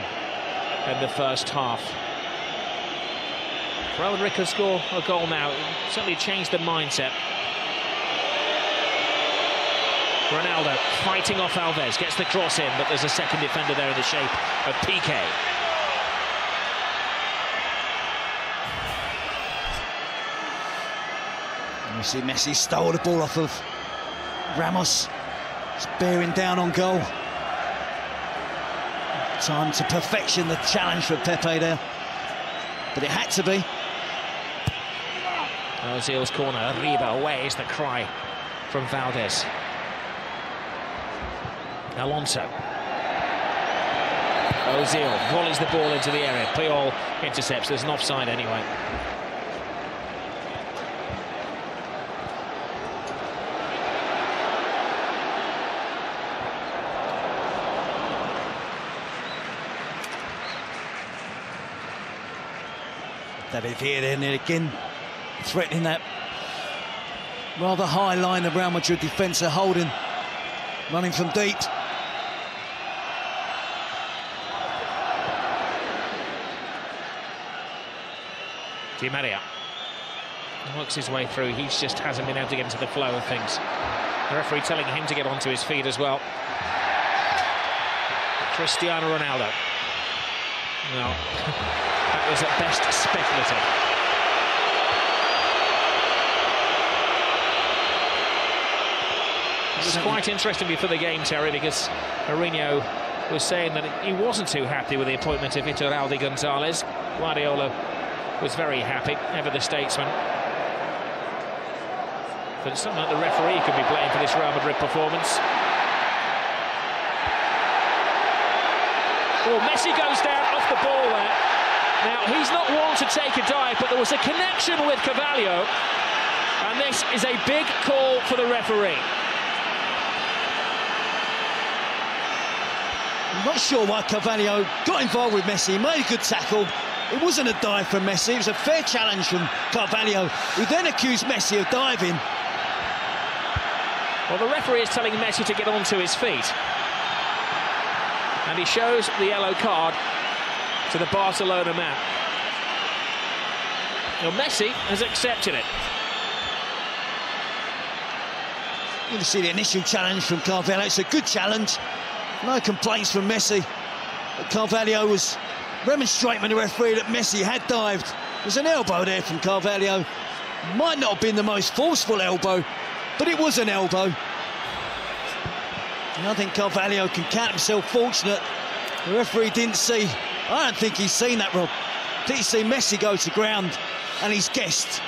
in the first half. Real Madrid could score a goal now. It certainly changed the mindset. Ronaldo fighting off Alves, gets the cross in, but there's a second defender there in the shape of Piqué. And you see Messi stole the ball off of Ramos. It's bearing down on goal. Time to perfection, the challenge for Pepe there. But it had to be. Ozil's corner, Arriba away is the cry from Valdés. Alonso. Özil volleys the ball into the area. Puyol intercepts. There's an offside anyway. David Villa then again threatening that rather high line the Real Madrid defence are holding, running from deep. Di Maria works his way through. He just hasn't been able to get into the flow of things. The referee telling him to get onto his feet as well. Cristiano Ronaldo. Well, that was at best speculative. It was quite interesting before the game, Terry, because Mourinho was saying that he wasn't too happy with the appointment of Iturralde González. Guardiola was very happy, ever the statesman. But something like the referee could be playing for this Real Madrid performance. Oh, Messi goes down off the ball there. Now, he's not one to take a dive, but there was a connection with Carvalho, and this is a big call for the referee. I'm not sure why Carvalho got involved with Messi. He made a good tackle. It wasn't a dive from Messi, it was a fair challenge from Carvalho, who then accused Messi of diving. Well, the referee is telling Messi to get onto his feet. And he shows the yellow card to the Barcelona man. Well, Messi has accepted it. You can see the initial challenge from Carvalho. It's a good challenge. No complaints from Messi. But Carvalho was remonstrating with the referee that Messi had dived. There's an elbow there from Carvalho. Might not have been the most forceful elbow, but it was an elbow. And I think Carvalho can count himself fortunate. The referee didn't see. I don't think he's seen that, Rob. I think he's seen Messi go to ground and he's guessed.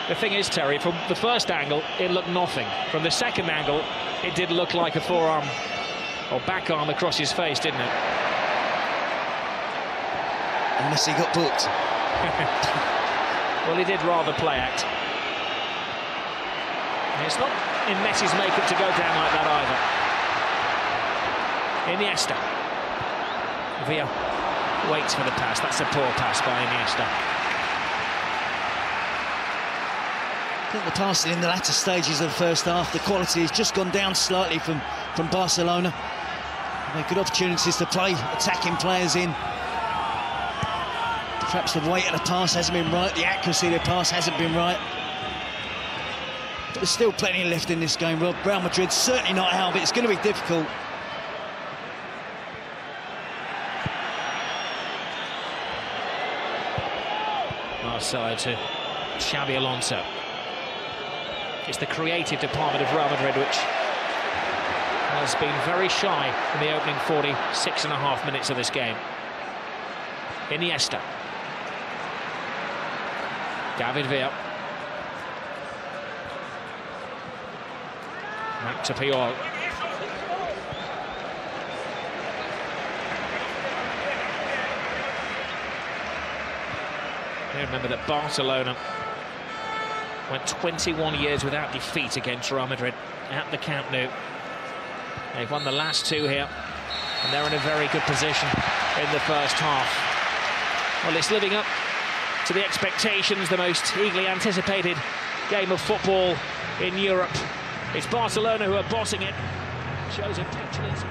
The thing is, Terry, from the first angle, it looked nothing. From the second angle, it did look like a forearm or back arm across his face, didn't it? And Messi got booked. Well, he did rather play act. It's not in Messi's makeup to go down like that either. Iniesta. Villa waits for the pass. That's a poor pass by Iniesta. I think the passing in the latter stages of the first half, the quality has just gone down slightly from Barcelona. They've good opportunities to play attacking players in. Perhaps the weight of the pass hasn't been right, the accuracy of the pass hasn't been right. But there's still plenty left in this game, Rob. Real Madrid certainly not out, but it's going to be difficult. Offside to Xabi Alonso. It's the creative department of Real Madrid which has been very shy in the opening 46.5 minutes of this game. Iniesta. David Villa. Back to Puyol. Remember that Barcelona went 21 years without defeat against Real Madrid at the Camp Nou. They've won the last two here, and they're in a very good position in the first half. Well, it's living up to the expectations, the most eagerly anticipated game of football in Europe. It's Barcelona who are bossing it. Shows a petulance.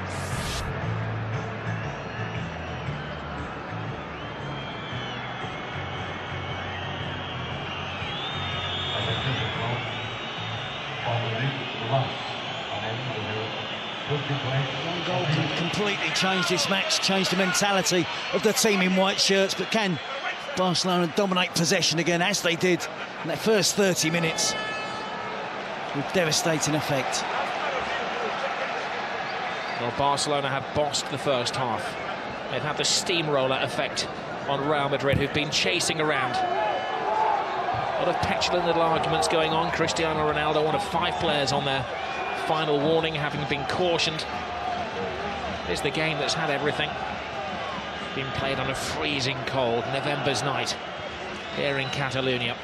One goal can completely change this match, change the mentality of the team in white shirts, but can Barcelona dominate possession again, as they did in that first 30 minutes, with devastating effect. Well, Barcelona have bossed the first half. They've had the steamroller effect on Real Madrid, who've been chasing around. A lot of petulant little arguments going on. Cristiano Ronaldo, one of 5 players on their final warning, having been cautioned. It's the game that's had everything. Been played on a freezing cold November's night here in Catalonia.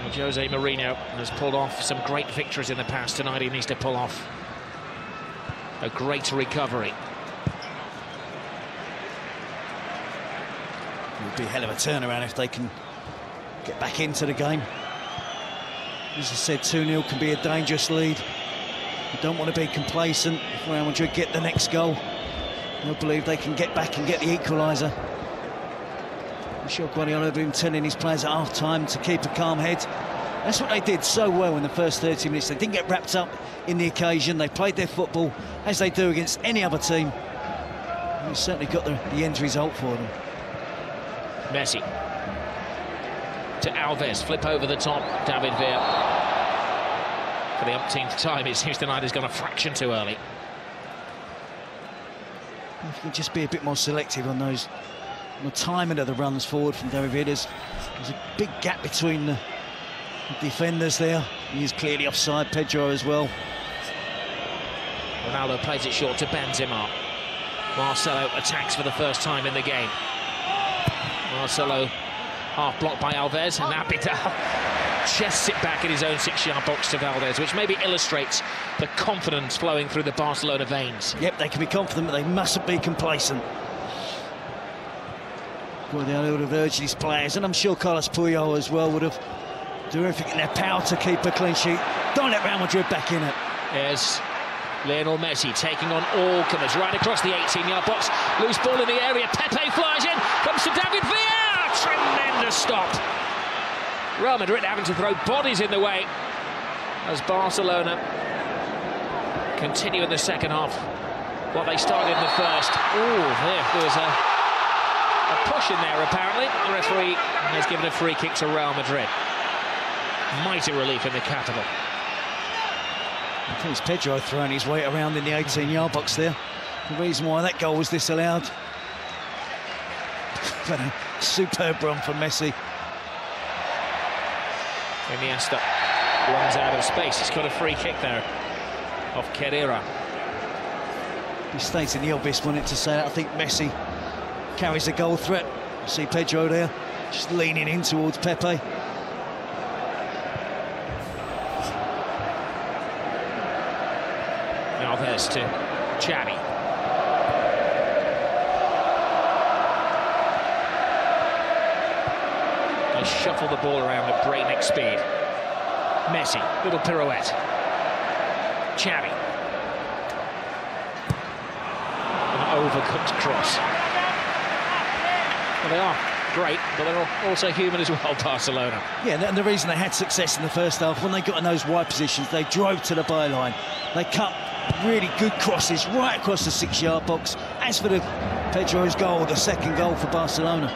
Well, Jose Mourinho has pulled off some great victories in the past. Tonight he needs to pull off a great recovery. It would be a hell of a turnaround if they can get back into the game. As I said, 2-0 can be a dangerous lead. You don't want to be complacent. If Real Madrid get the next goal, they'll believe they can get back and get the equaliser. I'm sure Guardiola has been telling his players at half-time to keep a calm head. That's what they did so well in the first 30 minutes. They didn't get wrapped up in the occasion. They played their football as they do against any other team. And they certainly got the end result for them. Messi to Alves, flip over the top, David Villa. For the umpteenth time, it seems tonight has gone a fraction too early. If you can just be a bit more selective on those the timing of the runs forward from David. There's a big gap between the defenders there. He is clearly offside. Pedro as well. Ronaldo plays it short to Benzema. Marcelo attacks for the first time in the game. Marcelo half blocked by Alves, and Abidal chests it back in his own 6-yard box to Valdés, which maybe illustrates the confidence flowing through the Barcelona veins. Yep, they can be confident, but they mustn't be complacent. Guardiola would have urged his players, and I'm sure Carlos Puyol as well would have done everything in their power to keep a clean sheet. Don't let Real Madrid back in it. There's Lionel Messi taking on all comers right across the 18-yard box. Loose ball in the area. Pepe flies in. Comes to David Villa. Tremendous stop. Real Madrid having to throw bodies in the way as Barcelona continue in the second half what they started in the first. There was a push in there, apparently. The referee has given a free kick to Real Madrid. Mighty relief in the capital. I think it's Pedro throwing his weight around in the 18-yard box there. The reason why that goal was disallowed. But a superb run from Messi. Iniesta runs out of space. He's got a free kick there off Khedira. He stated the obvious, wanted to say that. I think Messi carries a goal threat. You see Pedro there, just leaning in towards Pepe. Alves to Xavi. They shuffle the ball around at breakneck speed. Messi, little pirouette. Xavi. An overcooked cross. Well, they are great, but they're also human as well, Barcelona. Yeah, and the reason they had success in the first half, when they got in those wide positions, they drove to the byline. They cut really good crosses right across the 6-yard box. As for the Pedro's goal, the second goal for Barcelona,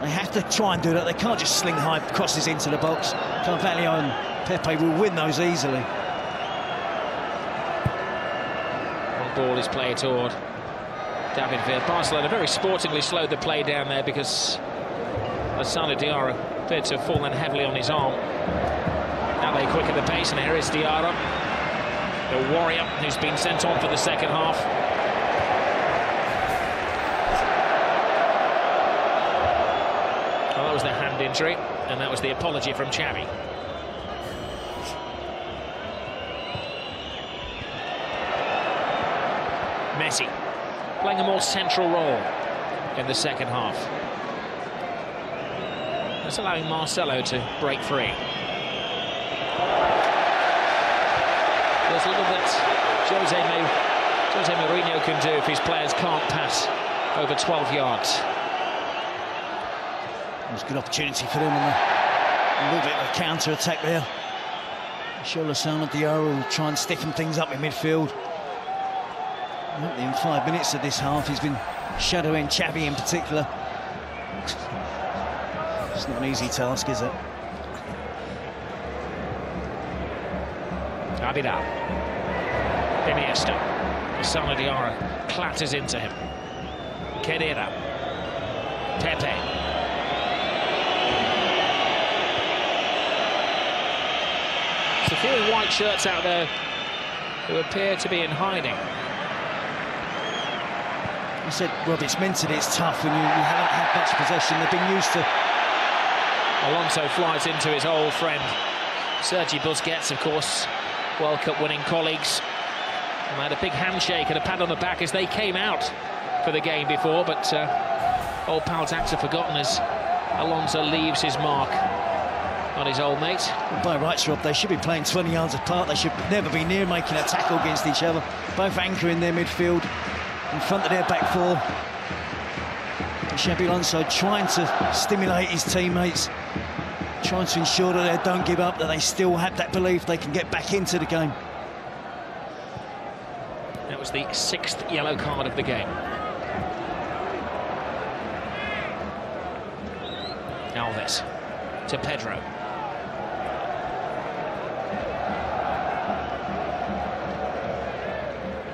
they have to try and do that. They can't just sling high crosses into the box. Carvalho and Pepe will win those easily. One ball is played toward David Villa. Barcelona very sportingly slowed the play down there because Lassana Diarra appeared to have fallen heavily on his arm. Now they quicken the pace, and here is Diarra, the warrior who's been sent on for the second half. Well, that was the hand injury, and that was the apology from Xavi. Messi playing a more central role in the second half. That's allowing Marcelo to break free. There's little that Jose Mourinho can do if his players can't pass over 12 yards. It was a good opportunity for them on a little bit of a counter-attack there. I'm sure Lassana Diarra will try and stiffen things up in midfield. In 5 minutes of this half, he's been shadowing Xavi in particular. It's not an easy task, is it? Abidal. Iniesta. Lassana Diarra clatters into him. Khedira. Pepe. There's a few white shirts out there who appear to be in hiding. I said, Rob, it's mentally it's tough when you haven't had much possession. They've been used to... Alonso flies into his old friend Sergio Busquets, of course, World Cup winning colleagues. And they had a big handshake and a pat on the back as they came out for the game before, but old pal acts are forgotten as Alonso leaves his mark on his old mate. Well, by rights, Rob, they should be playing 20 yards apart. They should never be near making a tackle against each other. Both anchoring their midfield in front of their back four. Xabi Alonso trying to stimulate his teammates, trying to ensure that they don't give up, that they still have that belief they can get back into the game. That was the 6th yellow card of the game. Alves to Pedro.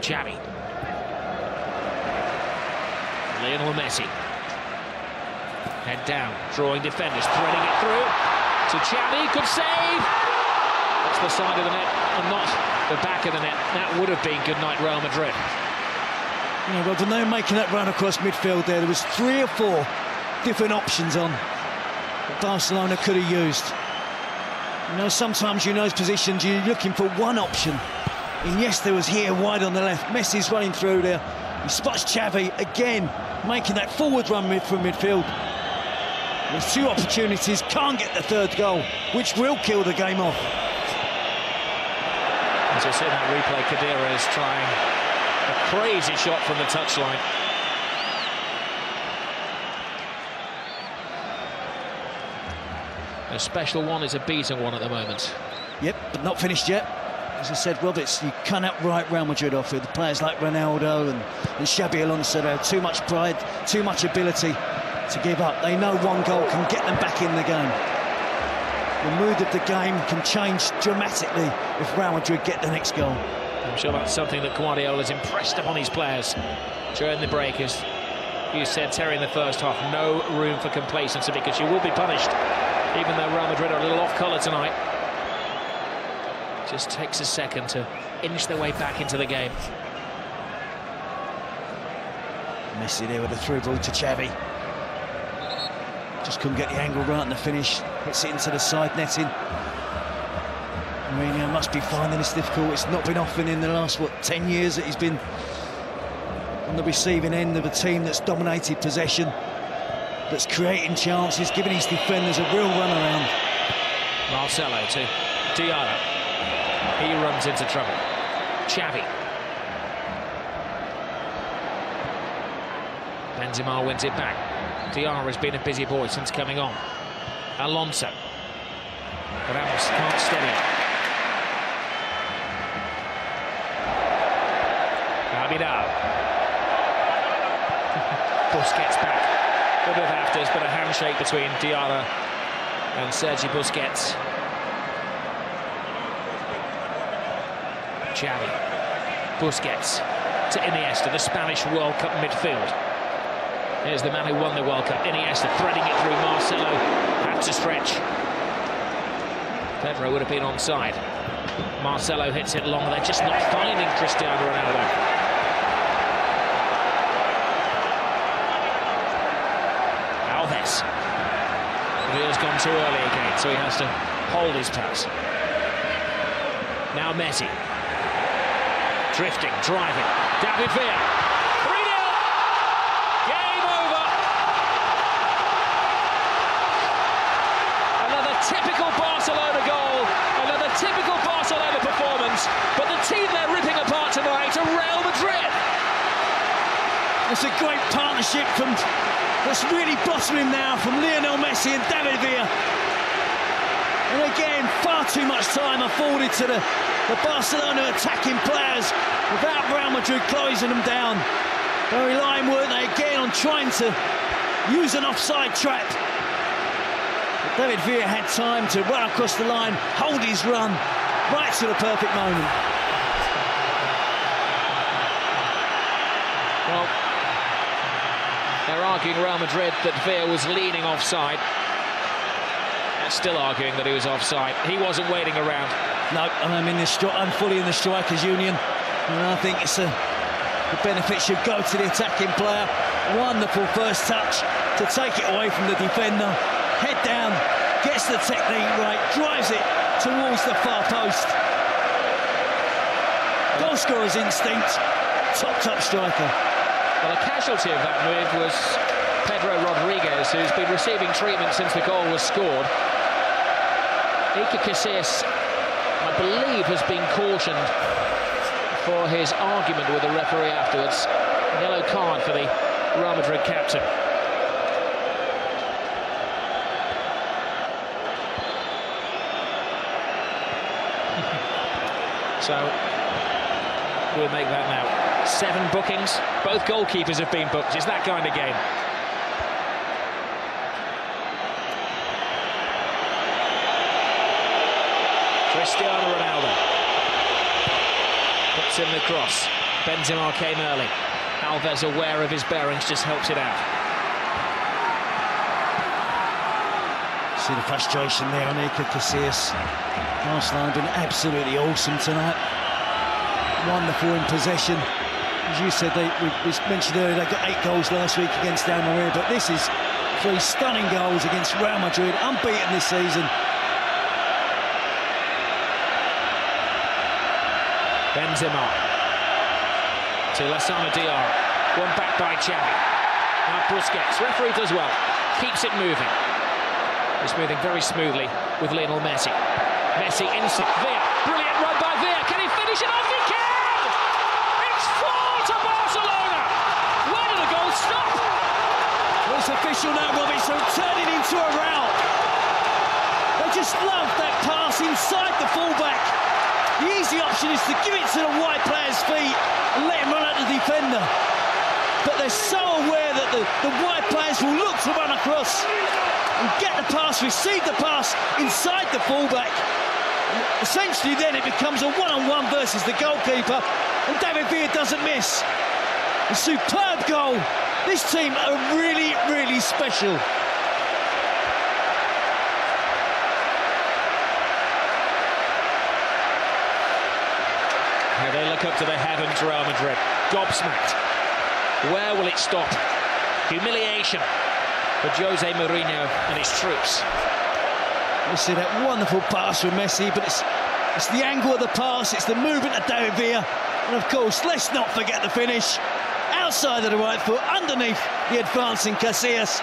Xavi. Lionel Messi. Head down, drawing defenders, threading it through to Xavi, good save! That's the side of the net and not the back of the net. That would have been good night Real Madrid. You know, well, when they were making that run across midfield there was 3 or 4 different options on that Barcelona could have used. You know, sometimes in those positions you're looking for one option. Iniesta was here wide on the left, Messi's running through there. He spots Xavi again, making that forward run from midfield. There's 2 opportunities, can't get the 3rd goal, which will kill the game off. As I said in that replay, Khedira is trying a crazy shot from the touchline. A special one is a beaten one at the moment. Yep, but not finished yet. As I said, Roberts, you cannot write Real Madrid off with players like Ronaldo and Xabi Alonso. They have too much pride, too much ability to give up. They know one goal can get them back in the game. The mood of the game can change dramatically if Real Madrid get the next goal. I'm sure that's something that Guardiola's impressed upon his players during the break. As you said, Terry, in the first half, no room for complacency because you will be punished, even though Real Madrid are a little off colour tonight. Just takes a second to inch their way back into the game. Messi there with a through ball to Xavi. Just couldn't get the angle right in the finish. Hits it into the side netting. Mourinho must be finding this difficult. It's not been often in the last, 10 years that he's been on the receiving end of a team that's dominated possession, that's creating chances, giving his defenders a real run around. Marcelo to Diarra. He runs into trouble. Xavi. Benzema wins it back. Diarra has been a busy boy since coming on. Alonso. Ramos can't steady it. Abidal. Busquets back. A bit of afters, but a handshake between Diarra and Sergio Busquets. Xavi. Busquets to Iniesta, the Spanish World Cup midfield. Here's the man who won the World Cup, Iniesta, threading it through. Marcelo had to stretch. Pedro would have been onside. Marcelo hits it long. They're just not finding Cristiano Ronaldo. Alves. Villa's gone too early again, so he has to hold his pass. Now Messi. Drifting, driving. David Villa. 3-0. Game over. Another typical Barcelona goal. Another typical Barcelona performance. But the team they're ripping apart tonight are Real Madrid. It's a great partnership that's really blossoming now from Lionel Messi and David Villa. And again, far too much time afforded to the Barcelona attacking players without Real Madrid closing them down. They're relying, weren't they, again on trying to use an offside trap. But David Villa had time to run across the line, hold his run, right to the perfect moment. Well, they're arguing Real Madrid that Villa was leaning offside. They're still arguing that he was offside. He wasn't waiting around. No, I'm fully in the strikers' union, and I think the benefit should go to the attacking player. Wonderful first touch to take it away from the defender. Head down, gets the technique right, drives it towards the far post. Goal scorer's instinct, top striker. Well, a casualty of that move was Pedro Rodriguez, who's been receiving treatment since the goal was scored. Iker Casillas, I believe, has been cautioned for his argument with the referee afterwards. Yellow card for the Real Madrid captain. So we'll make that now. 7 bookings. Both goalkeepers have been booked. It's that kind of game. Cristiano Ronaldo puts in the cross. Benzema came early. Alves, aware of his bearings, just helps it out. See the frustration there on Iker Casillas. Barcelona have been absolutely awesome tonight. Wonderful in possession. As you said, we mentioned earlier, they got 8 goals last week against Real Madrid, but this is 3 stunning goals against Real Madrid, unbeaten this season. Benzema to Lassana Diarra. One back by Xavi. Now Busquets. Referee does well. Keeps it moving. It's moving very smoothly with Lionel Messi. Messi inside. Villa. Brilliant run by Villa. Can he finish it off? He can! It's 4 to Barcelona. Where did the goal stop? Well, it's official now, Robbie, so turning into a rout. They just love that pass inside the fullback. The easy option is to give it to the wide player's feet and let him run at the defender. But they're so aware that the wide players will look to run across and get the pass, receive the pass inside the fullback. And essentially then it becomes a one-on-one versus the goalkeeper, and David Villa doesn't miss. A superb goal. This team are really, really special. They look up to the heavens, Real Madrid. Gobsmacked. Where will it stop? Humiliation for Jose Mourinho and his troops. You see that wonderful pass from Messi, but it's the angle of the pass, it's the movement of David Villa, and of course, let's not forget the finish. Outside of the right foot, underneath the advancing Casillas.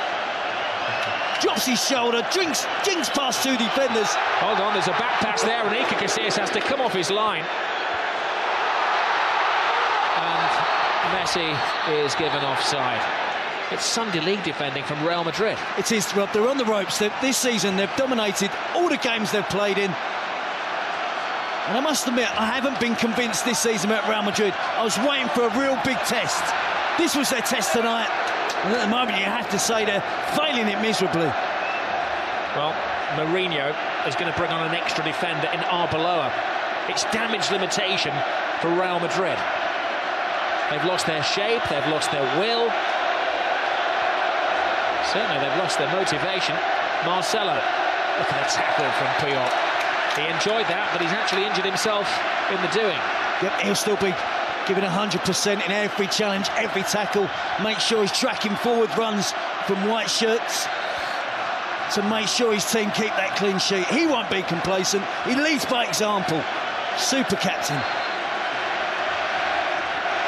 Drops his shoulder, jinks past 2 defenders. Hold on, there's a back pass there, and Iker Casillas has to come off his line. Messi is given offside. It's Sunday League defending from Real Madrid. It is, Rob. They're on the ropes. This season, they've dominated all the games they've played in. And I must admit, I haven't been convinced this season about Real Madrid. I was waiting for a real big test. This was their test tonight. And at the moment, you have to say they're failing it miserably. Well, Mourinho is going to bring on an extra defender in Arbeloa. It's damage limitation for Real Madrid. They've lost their shape, they've lost their will. Certainly they've lost their motivation. Marcelo, look at the tackle from Puyol. He enjoyed that, but he's actually injured himself in the doing. Yep, he'll still be giving 100% in every challenge, every tackle. Make sure he's tracking forward runs from white shirts to make sure his team keep that clean sheet. He won't be complacent. He leads by example. Super captain.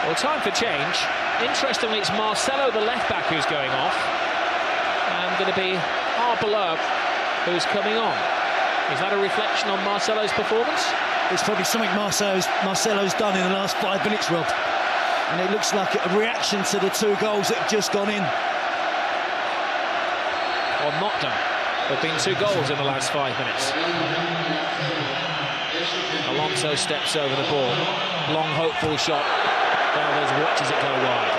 Well, time for change. Interestingly, it's Marcelo, the left-back, who's going off. And going to be Arbeloa who's coming on. Is that a reflection on Marcelo's performance? It's probably something Marcelo's done in the last 5 minutes, Rob. And it looks like a reaction to the 2 goals that have just gone in. Or not done. There have been 2 goals in the last 5 minutes. Alonso steps over the ball. Long, hopeful shot. Valdés watches it go wide.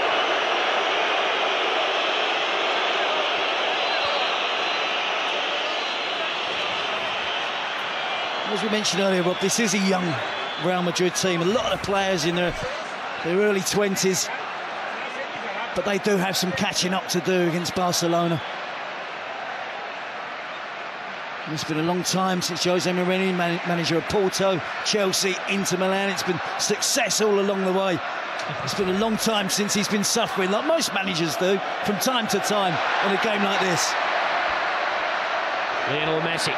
As we mentioned earlier, Rob, this is a young Real Madrid team. A lot of players in their early 20s. But they do have some catching up to do against Barcelona. It's been a long time since Jose Mourinho, manager of Porto, Chelsea, Inter Milan. It's been success all along the way. It's been a long time since he's been suffering, like most managers do, from time to time in a game like this. Lionel Messi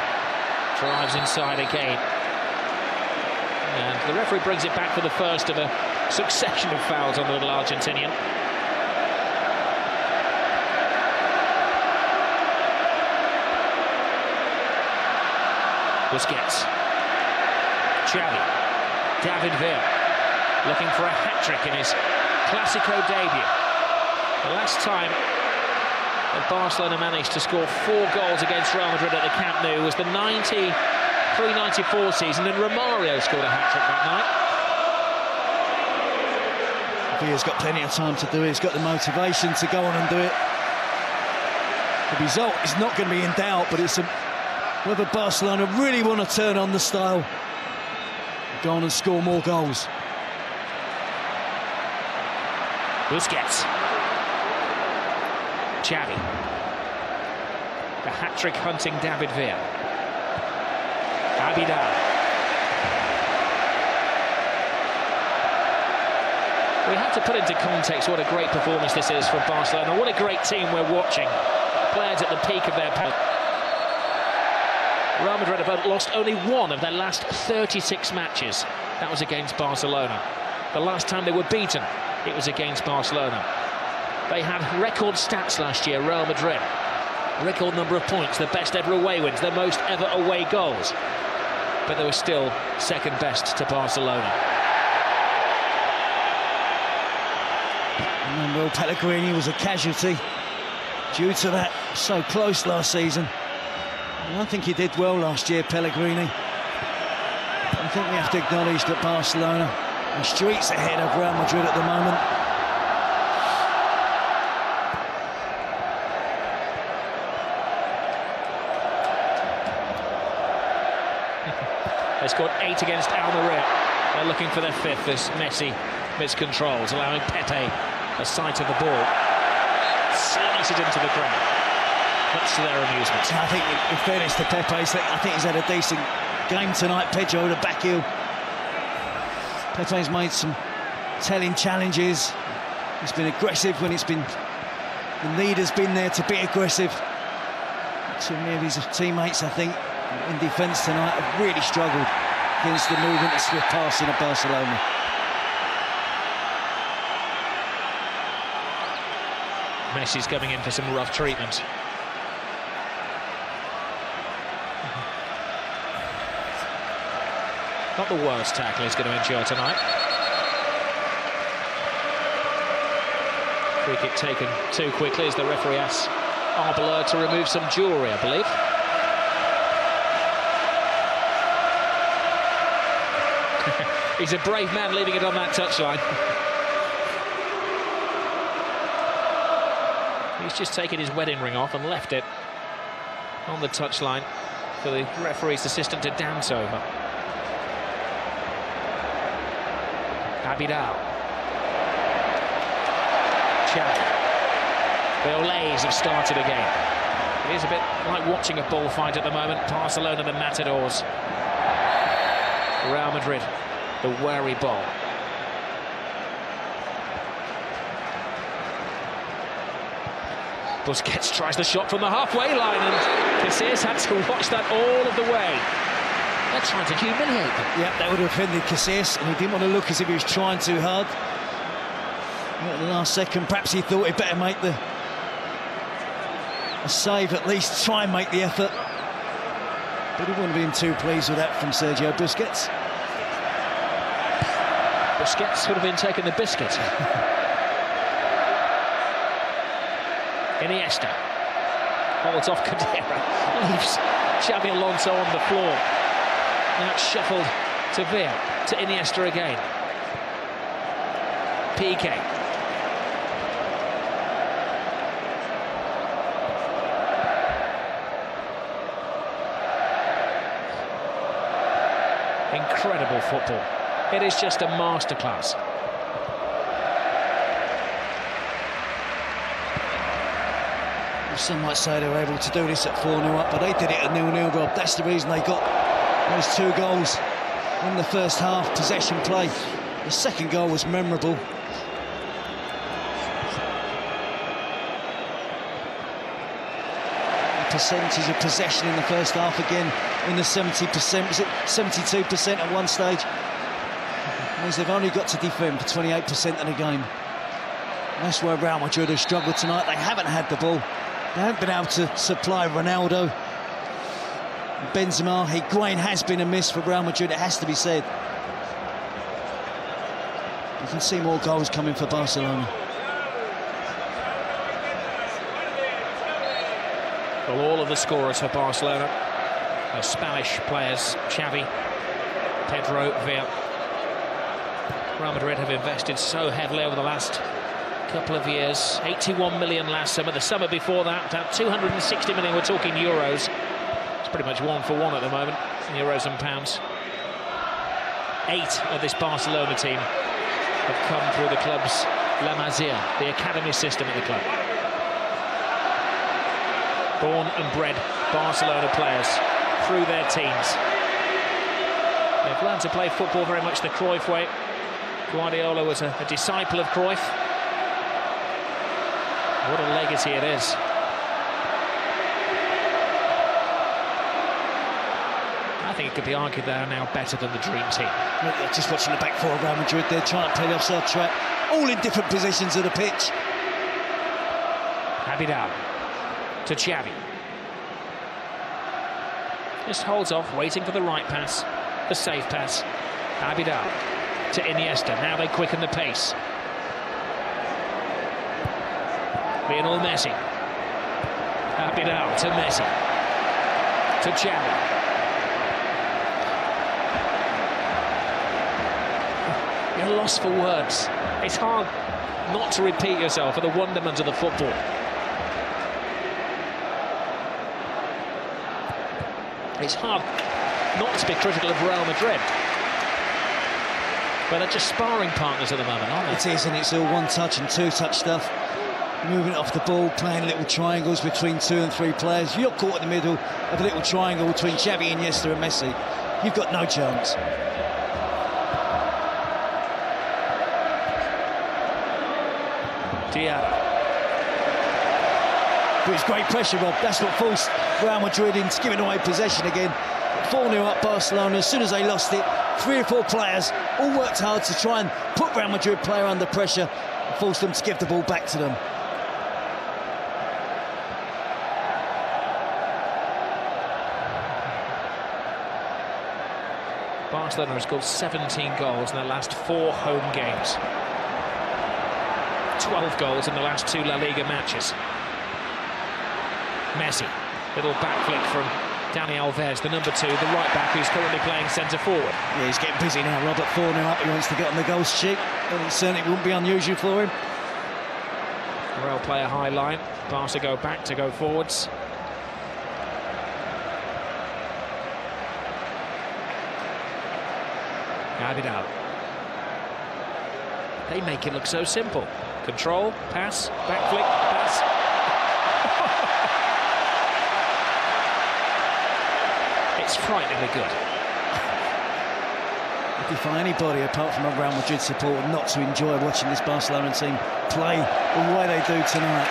drives inside again. And the referee brings it back for the first of a succession of fouls on the little Argentinian. Busquets. Xavi. David Villa. Looking for a hat-trick in his Clásico debut. The last time that Barcelona managed to score 4 goals against Real Madrid at the Camp Nou was the 93-94 season, and Romario scored a hat-trick that night. Villa's got plenty of time to do it. He's got the motivation to go on and do it. The result is not going to be in doubt, but it's whether Barcelona really want to turn on the style, go on and score more goals. Busquets. Xavi. The hat-trick hunting David Villa. Abidal. We have to put into context what a great performance this is from Barcelona. What a great team we're watching. Players at the peak of their power. Real Madrid have lost only one of their last 36 matches. That was against Barcelona. The last time they were beaten, it was against Barcelona. They had record stats last year, Real Madrid. Record number of points, the best ever away wins, the most ever away goals. But they were still second best to Barcelona. Manuel Pellegrini was a casualty due to that. So close last season. And I think he did well last year, Pellegrini. I think we have to acknowledge that Barcelona are streets ahead of Real Madrid at the moment. They scored 8 against Almeria. They're looking for their 5th as Messi miscontrols, allowing Pepe a sight of the ball. Slices into the ground, much to their amusement. I think, in fairness to Pepe, I think he's had a decent game tonight. Pedro, the back heel. Pepe's made some telling challenges. He's been aggressive when it's been... the need has been there to be aggressive. Too many of his teammates, I think, in defence tonight have really struggled against the movement and swift passing of Barcelona. Messi's coming in for some rough treatment. Not the worst tackle he's going to endure tonight. Free kick taken too quickly as the referee asks Arbeloa to remove some jewellery, I believe. He's a brave man leaving it on that touchline. He's just taken his wedding ring off and left it on the touchline for the referee's assistant to dance over. Abidal. Xavi. The Olays have started again. It is a bit like watching a bullfight at the moment. Barcelona, the Matadors. Real Madrid, the wary ball. Busquets tries the shot from the halfway line, and Casillas had to watch that all of the way. They're trying to humiliate them. Yeah, that would have offended Casillas, and he didn't want to look as if he was trying too hard. At the last second, perhaps he thought he'd better make a save, at least try and make the effort. But he wouldn't have been too pleased with that from Sergio Busquets. Busquets would have been taking the biscuit. Iniesta holds off Khedira, leaves Xabi Alonso on the floor. Now it's shuffled to Villa, to Iniesta again. Piqué. Incredible football. It is just a masterclass. Some might say they were able to do this at 4-0 up, but they did it at 0-0, Rob. That's the reason they got those 2 goals in the first half, possession play. The second goal was memorable. The percentage of possession in the first half again in the 70%, was it 72% at one stage? It means they've only got to defend for 28% of the game. That's where Real Madrid have struggled tonight. They haven't had the ball. They haven't been able to supply Ronaldo. Benzema, Higuain has been a miss for Real Madrid, it has to be said. You can see more goals coming for Barcelona. Well, all of the scorers for Barcelona are Spanish players. Xavi, Pedro, Villa. Real Madrid have invested so heavily over the last couple of years. 81 million last summer. The summer before that, about 260 million. We're talking euros. It's pretty much 1 for 1 at the moment, euros and pounds. 8 of this Barcelona team have come through the club's La Masia, the academy system at the club. Born and bred Barcelona players through their teens. They've learned to play football very much the Cruyff way. Guardiola was a disciple of Cruyff. What a legacy it is. I think it could be argued they are now better than the dream team. Just watching the back four of Real Madrid, they're trying to play the offside trap, all in different positions of the pitch. Abidal to Xavi. Just holds off, waiting for the right pass, the safe pass. Abidal to Iniesta. Now they quicken the pace. Lionel Messi. Abidal to Messi. To Xavi. You're lost for words. It's hard not to repeat yourself for the wonderment of the football. It's hard not to be critical of Real Madrid. But they're just sparring partners at the moment, aren't they? It is, and it's all one-touch and two-touch stuff. Moving it off the ball, playing little triangles between 2 and 3 players. You're caught in the middle of a little triangle between Xavi, Iniesta and Messi. You've got no chance. Diarra. But it's great pressure, Rob. That's what forced Real Madrid into giving away possession again. 4-0 up Barcelona. As soon as they lost it, 3 or 4 players all worked hard to try and put Real Madrid player under pressure and force them to give the ball back to them. Barcelona has scored 17 goals in their last 4 home games. 12 goals in the last 2 La Liga matches. Messi, little back flick from Dani Alves, the number 2, the right back who's currently playing centre forward. Yeah, he's getting busy now, Robert. 4-0 up, he wants to get on the goal sheet, and it certainly wouldn't be unusual for him. Real play a high line, Barca go back to go forwards. Abidal. They make it look so simple. Control, pass, back flick, pass. It's frighteningly good. I defy anybody apart from a Real Madrid supporter not to enjoy watching this Barcelona team play the way they do tonight.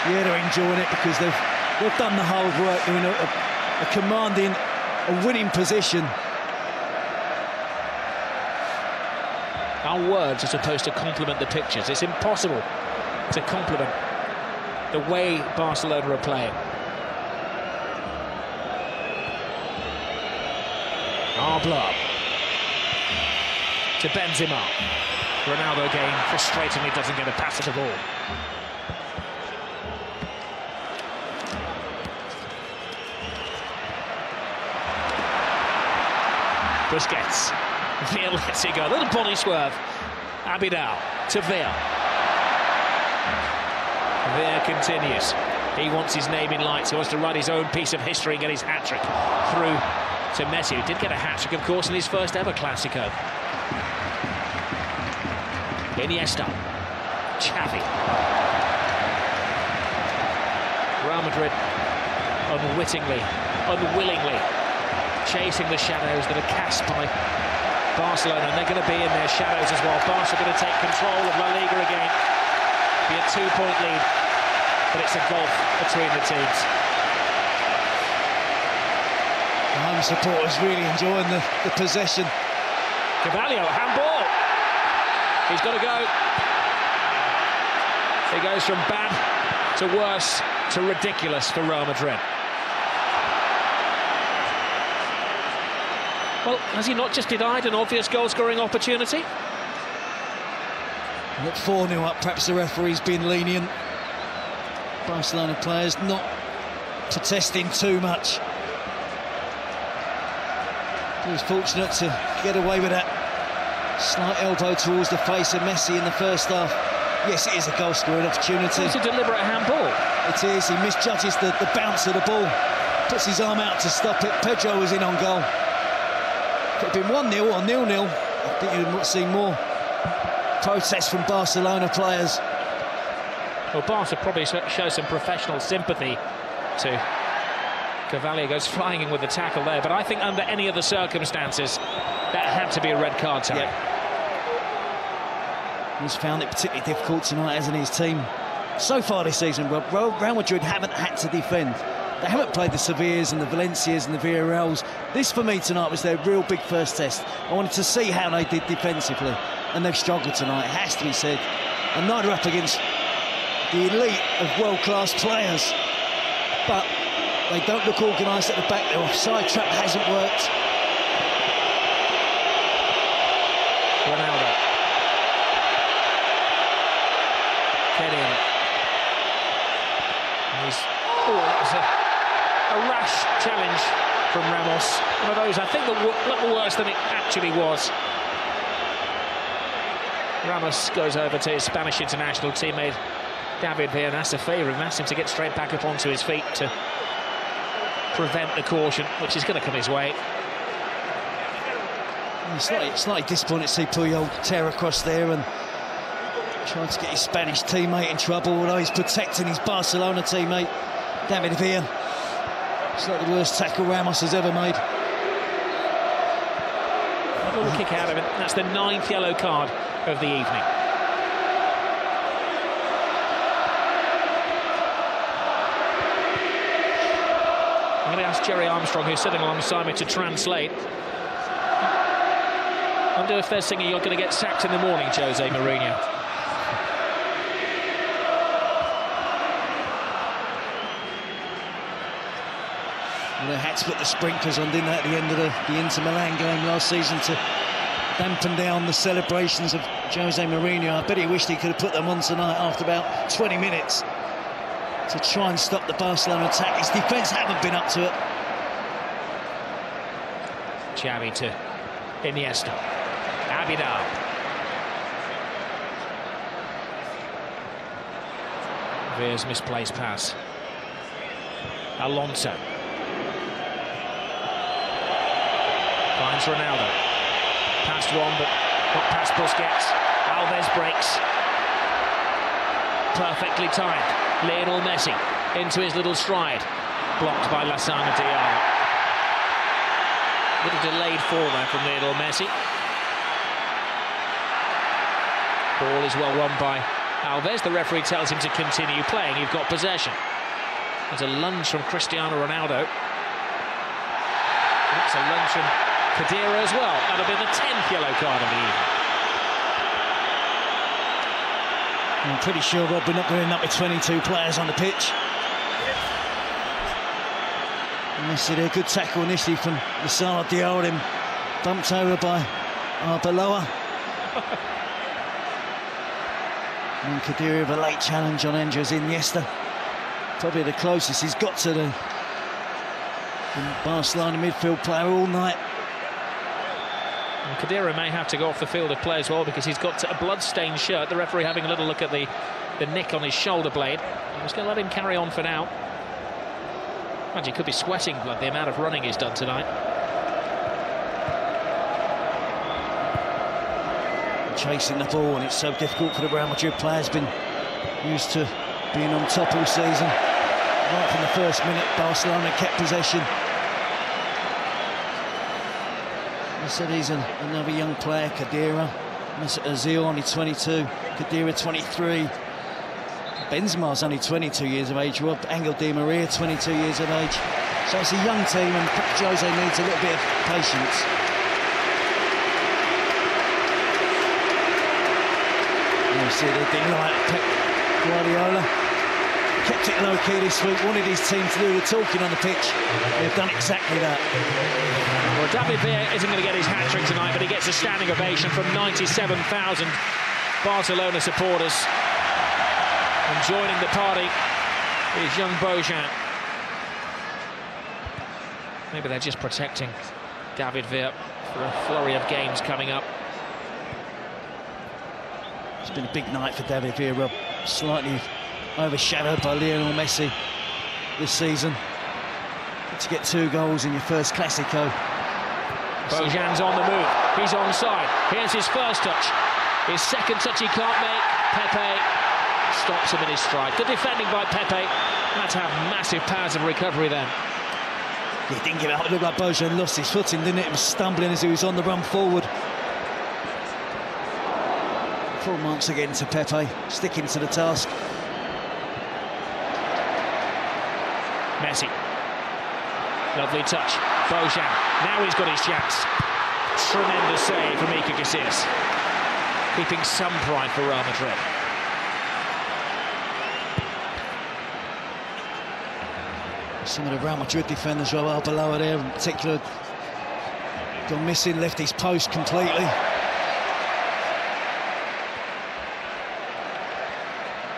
Yeah, they're enjoying it because they've done the hard work. They're in a commanding, a winning position. Our words are supposed to complement the pictures. It's impossible to complement the way Barcelona are playing. Arbeloa to Benzema. Ronaldo again frustratingly doesn't get a pass of the ball. Busquets. Villa lets it go. A little body swerve. Abidal to Villa. Villa continues. He wants his name in lights. He wants to write his own piece of history and get his hat-trick through to Messi, who did get a hat-trick, of course, in his first ever Clásico. Iniesta. Xavi. Real Madrid unwittingly, unwillingly chasing the shadows that are cast by Barcelona, and they're going to be in their shadows as well. Barca are going to take control of La Liga again. Be a 2-point lead, but it's a gulf between the teams. The home supporters really enjoying the possession. Carvalho, handball. He's got to go. He goes from bad to worse to ridiculous for Real Madrid. Well, has he not just denied an obvious goal-scoring opportunity? At 4-0 up, perhaps the referee's been lenient. Barcelona players not protesting too much. He was fortunate to get away with that slight elbow towards the face of Messi in the first half. Yes, it is a goal-scoring opportunity. It's a deliberate handball. It is. He misjudges the bounce of the ball. Puts his arm out to stop it. Pedro was in on goal. If it had been 1-0 or 0-0, I think you'd have seen more protests from Barcelona players. Well, Barca probably show some professional sympathy to Carvalho, goes flying in with the tackle there, but I think under any other circumstances that had to be a red card tonight. He's found it particularly difficult tonight, hasn't he, his team? So far this season, Real Madrid haven't had to defend. They haven't played the Sevillas and the Valencias and the Villarreals. This, for me, tonight was their real big first test. I wanted to see how they did defensively, and they've struggled tonight, it has to be said. And neither up against the elite of world-class players. But they don't look organised at the back. Their offside trap hasn't worked. Ronaldo. Khedira. That was a rash challenge from Ramos. One of those, I think, that looked worse than it actually was. Ramos goes over to his Spanish international teammate David Villa and asks a favour and asks him to get straight back up onto his feet to prevent the caution, which is going to come his way. Slightly disappointed to see Puyol tear across there and trying to get his Spanish teammate in trouble, although he's protecting his Barcelona teammate, David Villa. It's like the worst tackle Ramos has ever made. A little kick out of it. That's the 9th yellow card of the evening. I'm going to ask Jerry Armstrong, who's sitting alongside me, to translate. I wonder if they're singing "You're going to get sacked in the morning," Jose Mourinho. Well, they had to put the sprinklers on, didn't they, at the end of the Inter Milan game last season to dampen down the celebrations of Jose Mourinho. I bet he wished he could have put them on tonight after about 20 minutes to try and stop the Barcelona attack. His defence haven't been up to it. Xavi to Iniesta. Abidal. Villa's misplaced pass. Alonso. Finds Ronaldo. Past one, but not past Busquets. Alves breaks. Perfectly timed. Lionel Messi into his little stride. Blocked by Lassana Diarra. Little delayed fall there from Lionel Messi. Ball is well run by Alves. The referee tells him to continue playing. You've got possession. There's a lunge from Cristiano Ronaldo. That's a lunge from Khedira as well. That'll be the 10th yellow card of the evening. I'm pretty sure, Rob, we're not going to end up with 22 players on the pitch. Messi there, good tackle initially from Lassana Diarra, then bumped over by Arbeloa. And Khedira with a late challenge on Andrés Iniesta. Probably the closest he's got to the Barcelona midfield player all night. And Khedira may have to go off the field of play as well, because he's got a blood-stained shirt. The referee having a little look at the nick on his shoulder blade. I'm just going to let him carry on for now. Imagine he could be sweating blood, the amount of running he's done tonight. Chasing the ball, and it's so difficult for the Real Madrid players. Been used to being on top all season. Right from the first minute, Barcelona kept possession. I said he's another young player, Khedira. Mesut Özil, only 22. Khedira, 23. Benzema's only 22 years of age. Rob, Ángel Di María, 22 years of age. So it's a young team, and Jose needs a little bit of patience. You see the delight of Pep Guardiola. Kept it low-key this week, wanted his team to do the talking on the pitch. They've done exactly that. Well, David Villa isn't going to get his hat-trick tonight, but he gets a standing ovation from 97,000 Barcelona supporters. And joining the party is young Bojan. Maybe they're just protecting David Villa for a flurry of games coming up. It's been a big night for David Villa, Rob. Slightly overshadowed by Lionel Messi this season. To get 2 goals in your first Clasico. Bojan's on the move. He's onside. Here's his first touch. His second touch he can't make. Pepe stops him in his stride. Good defending by Pepe. Had to have massive powers of recovery then. He didn't give out. It looked like Bojan lost his footing, didn't it? He was stumbling as he was on the run forward. Full marks again to Pepe, sticking to the task. Messi. Lovely touch. Bojan. Now he's got his chance. Tremendous save from Iker Casillas. Keeping some pride for Real Madrid. Some of the Real Madrid defenders, Raúl Arbeloa there in particular, gone missing, left his post completely.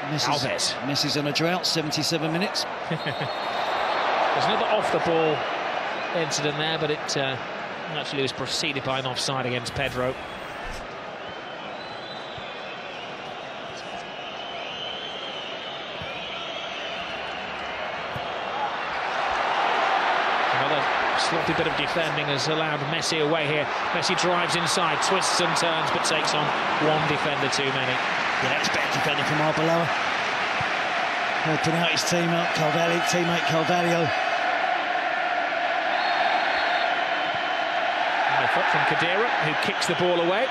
Messi's on a drought, 77 minutes. There's another off-the-ball incident there, but it actually was preceded by an offside against Pedro. Another sloppy bit of defending has allowed Messi away here. Messi drives inside, twists and turns, but takes on one defender too many. Yeah, it's better defending from Arbeloa. Helping out his teammate Carvalho. Effort from Khedira, who kicks the ball away.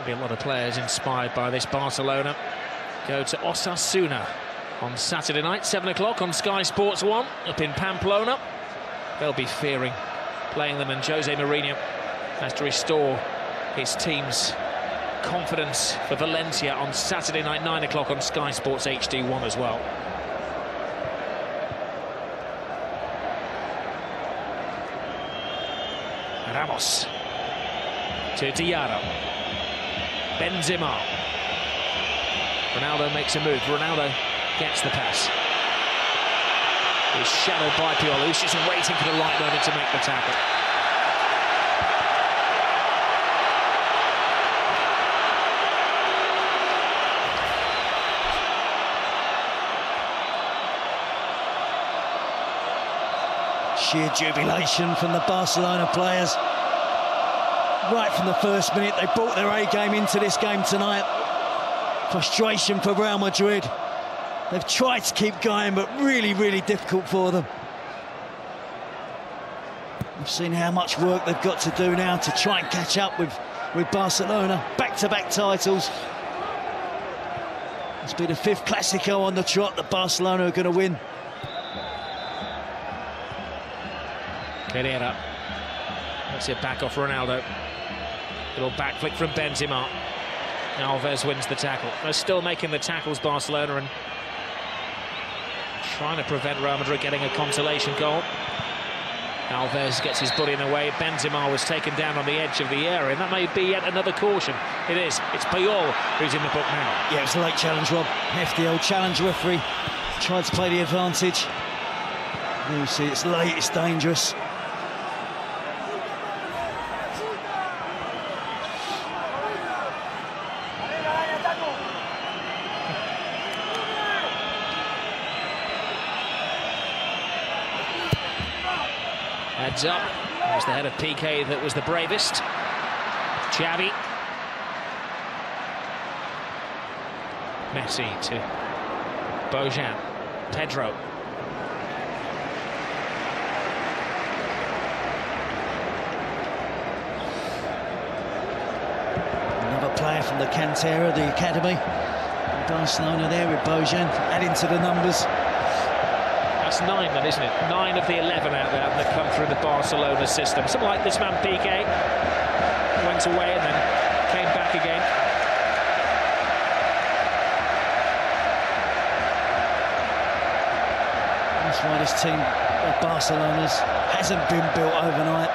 Be a lot of players inspired by this Barcelona. Go to Osasuna on Saturday night, 7 o'clock on Sky Sports 1 up in Pamplona. They'll be fearing playing them, and Jose Mourinho has to restore his team's confidence for Valencia on Saturday night, 9 o'clock on Sky Sports HD1 as well. Ramos to Diarra. Benzema. Ronaldo makes a move. Ronaldo gets the pass. He's shadowed by Pioli, who's just waiting for the right moment to make the tackle. Sheer jubilation from the Barcelona players. Right from the first minute, they brought their A-game into this game tonight. Frustration for Real Madrid. They've tried to keep going, but really, really difficult for them. We've seen how much work they've got to do now to try and catch up with Barcelona. Back-to-back titles. It's been the 5th Clásico on the trot that Barcelona are going to win. Khedira. That's it, back off Ronaldo. Little back flick from Benzema. Alves wins the tackle. They're still making the tackles, Barcelona, and trying to prevent Real Madrid getting a consolation goal. Alves gets his body in the way. Benzema was taken down on the edge of the area, and that may be yet another caution. It is. It's Puyol who's in the book now. Yeah, it's a late challenge, Rob. Hefty old challenge referee. Tried to play the advantage. You see, it's late, it's dangerous. Heads up. It was the head of Piqué that was the bravest. Xavi. Messi to Bojan. Pedro. Another player from the Cantera, the academy. Barcelona there with Bojan, adding to the numbers. That's 9 then, isn't it? 9 of the 11 out there that come through the Barcelona system. Something like this man Piqué went away and then came back again. That's why this team of Barcelona's hasn't been built overnight.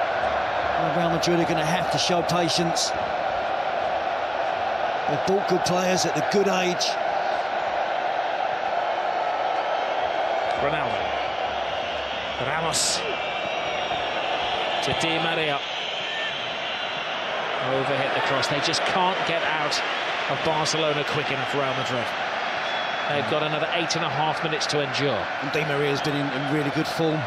Real Madrid are going to have to show patience. They've bought good players at the good age. Ronaldo. Ramos. to Di Maria. Overhit the cross. They just can't get out of Barcelona quick enough, Real Madrid. They've got another 8.5 minutes to endure. And Di Maria's been in really good form.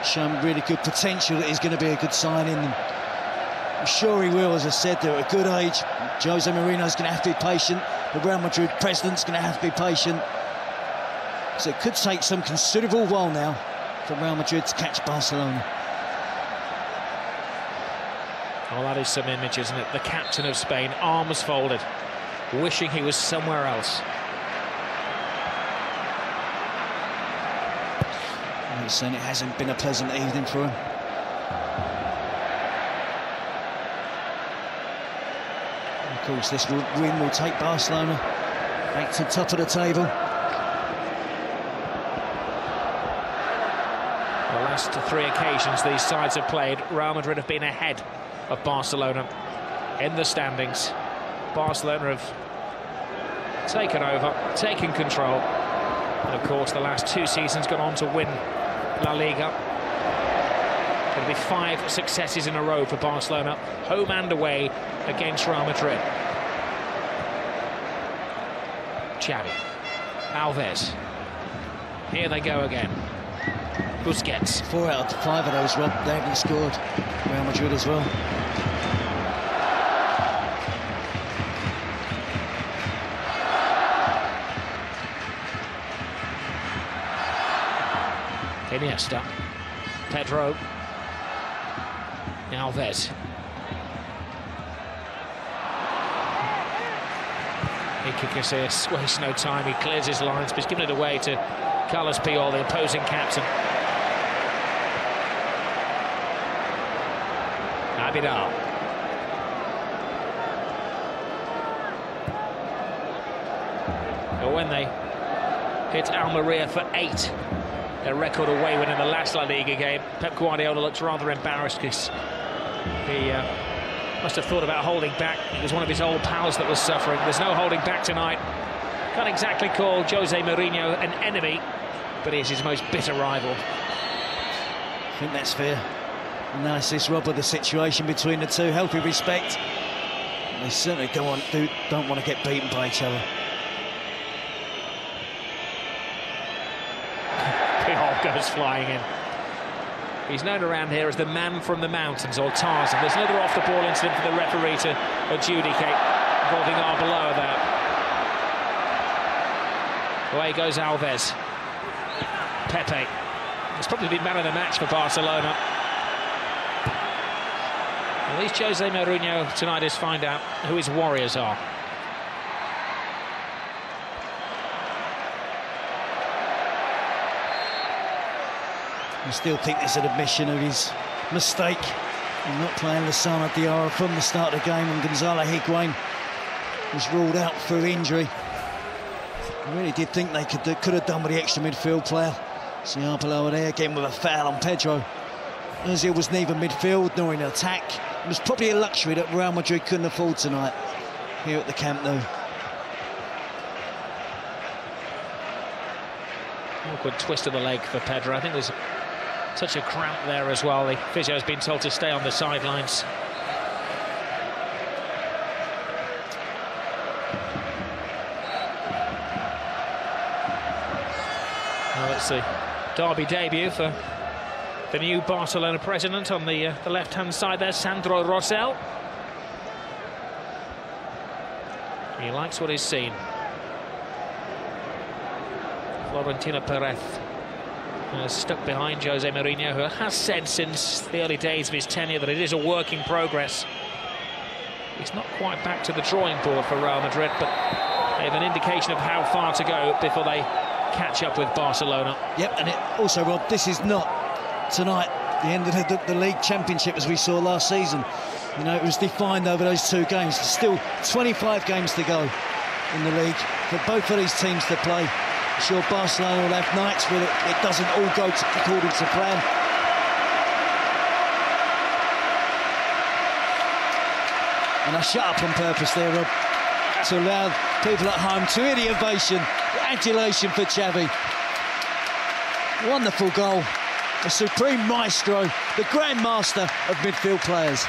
Shown really good potential that he's going to be a good signing. I'm sure he will, as I said, they're at a good age. Jose Mourinho's going to have to be patient. The Real Madrid president's going to have to be patient. So it could take some considerable while now for Real Madrid to catch Barcelona. Well, that is some image, isn't it? The captain of Spain, arms folded, wishing he was somewhere else. I'm saying it hasn't been a pleasant evening for him. And of course, this win will take Barcelona back to the top of the table. The last 3 occasions these sides have played, Real Madrid have been ahead of Barcelona in the standings. Barcelona have taken over, taken control, and of course the last 2 seasons gone on to win La Liga. It'll be 5 successes in a row for Barcelona, home and away against Real Madrid. Xavi, Alves, here they go again. Busquets. 4 out of 5 of those, Rob, they haven't scored. Real Madrid as well. Iniesta, Pedro, Alves. Iker Casillas wastes no time, he clears his lines, but he's given it away to Carlos Puyol, the opposing captain. Abidal. But when they hit Almeria for 8, a record away win in the last La Liga game, Pep Guardiola looks rather embarrassed because he must have thought about holding back. It was one of his old pals that was suffering. There's no holding back tonight. Can't exactly call Jose Mourinho an enemy, but he's his most bitter rival. I think that's fair analysis, Rob, of the situation between the two. Healthy respect. They certainly don't want to get beaten by each other. Puyol goes flying in. He's known around here as the man from the mountains, or Tarzan. There's another off-the-ball incident for the referee to adjudicate involving Arbeloa there. Away goes Alves. Pepe. It's probably been man of the match for Barcelona. At least Jose Mourinho tonight has found out who his warriors are. I still think there's an admission of his mistake in not playing Lassana Diarra from the start of the game, and Gonzalo Higuain was ruled out for injury. I really did think they could have done with the extra midfield player. See Arbeloa there again with a foul on Pedro. Özil was neither midfield nor in attack. It was probably a luxury that Real Madrid couldn't afford tonight here at the Camp Nou. Awkward twist of the leg for Pedro. I think there's such a cramp there as well. The physio has been told to stay on the sidelines. Well, it's the derby debut for the new Barcelona president on the left-hand side there, Sandro Rosell. He likes what he's seen. Florentino Perez stuck behind Jose Mourinho, who has said since the early days of his tenure that it is a work in progress. He's not quite back to the drawing board for Real Madrid, but they have an indication of how far to go before they catch up with Barcelona. Yep, and it also, Rob, this is not tonight the end of the league championship as we saw last season. You know, it was defined over those 2 games. There's still 25 games to go in the league for both of these teams to play. I'm sure Barcelona will have nights where it doesn't all go according to plan. And I shut up on purpose there, Rob, to allow people at home to hear the ovation, the adulation for Xavi. Wonderful goal. the supreme maestro, the grand master of midfield players.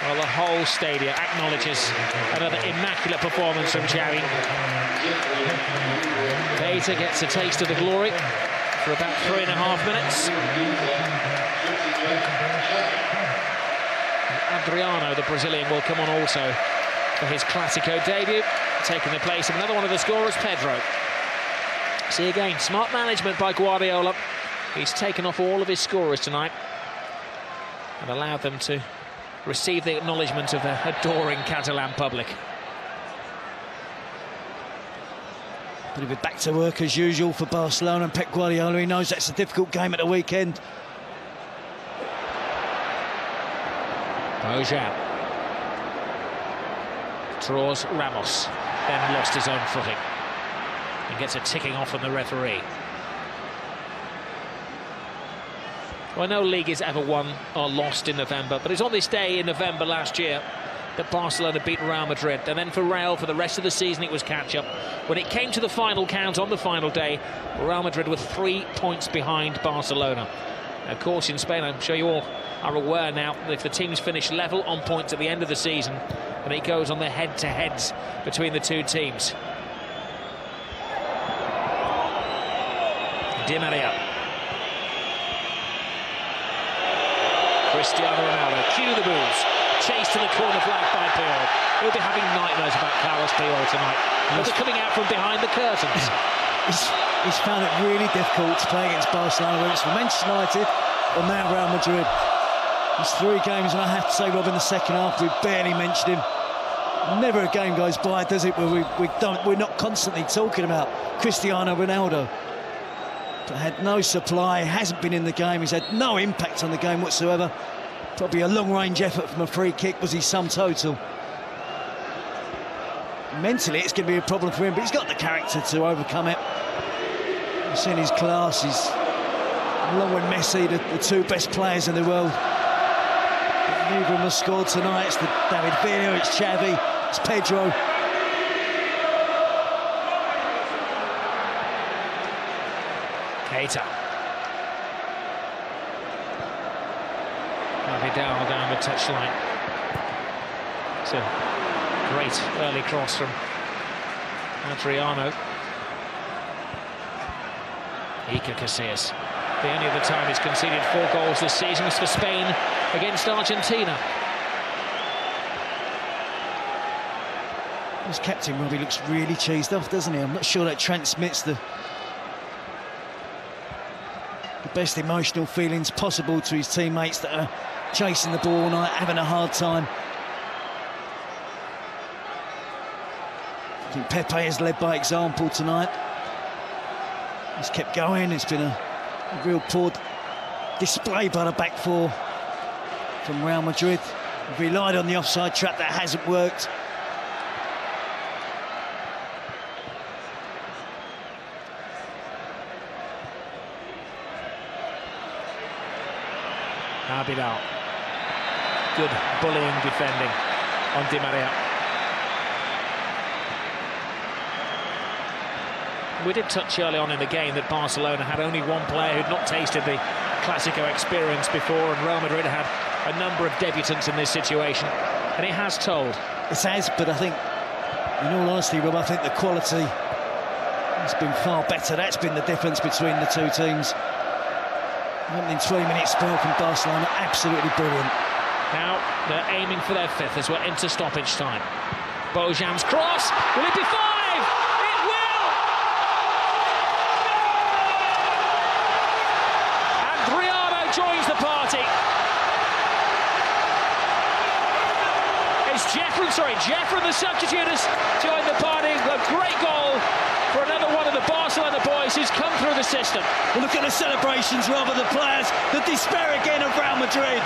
Well, the whole stadium acknowledges another immaculate performance from Xavi. Keita gets a taste of the glory for about 3.5 minutes. And Adriano, the Brazilian, will come on also for his Clásico debut, taking the place of another one of the scorers, Pedro. See again, smart management by Guardiola. He's taken off all of his scorers tonight and allowed them to receive the acknowledgement of the adoring Catalan public. Bit of a back to work as usual for Barcelona and Pep Guardiola. He knows that's a difficult game at the weekend. Bojan draws Ramos, then lost his own footing and gets a ticking off from the referee. Well, no league has ever won or lost in November, but it's on this day in November last year that Barcelona beat Real Madrid, and then for Real, for the rest of the season, it was catch-up. When it came to the final count on the final day, Real Madrid were 3 points behind Barcelona. Of course, in Spain, I'm sure you all are aware now that if the teams finish level on points at the end of the season, then it goes on the head-to-heads between the two teams. Di María. Cristiano Ronaldo, cue the moves. Chase to the corner flag by Puyol. He'll be having nightmares about Carlos Puyol tonight. But they're coming out from behind the curtains. He's found it really difficult to play against Barcelona, whether it's for Manchester United or now Real Madrid. There's 3 games, and I have to say, Rob, in the second half, we barely mentioned him. Never a game goes by, does it, where we're not constantly talking about Cristiano Ronaldo. But had no supply, hasn't been in the game, he's had no impact on the game whatsoever. Probably a long-range effort from a free kick was his sum total. Mentally, it's going to be a problem for him, but he's got the character to overcome it. You've seen his class, he's along with Messi, the 2 best players in the world. But neither of them have scored tonight. It's David Villa, it's Xavi, it's Pedro. Keita. Vidal down the touchline. It's a great early cross from Adriano. Iker Casillas. The only other time he's conceded 4 goals this season was for Spain against Argentina. His captain, Robbie, looks really cheesed off, doesn't he? I'm not sure that transmits the best emotional feelings possible to his teammates that are chasing the ball all night, having a hard time. I think Pepe has led by example tonight. He's kept going. It's been a real poor display by the back 4 from Real Madrid. They've relied on the offside trap, that hasn't worked. Vidal. Good bullying defending on Di María. We did touch early on in the game that Barcelona had only 1 player who'd not tasted the Clásico experience before, and Real Madrid had a number of debutants in this situation, and it has told. It has, but I think, in all honesty, Rob, I think the quality has been far better. That's been the difference between the 2 teams. Opening 20-minute spell from Barcelona, absolutely brilliant. Now they're aiming for their 5th as we're into stoppage time. Bojan's cross, will it be 5? It will! Adriano joins the party. It's Jeffrey, the substitute, has joined the party. A great goal for another one of the Barcelona boys who's come through the system. Well, look at the celebrations, rather, the players, the despair again of Real Madrid.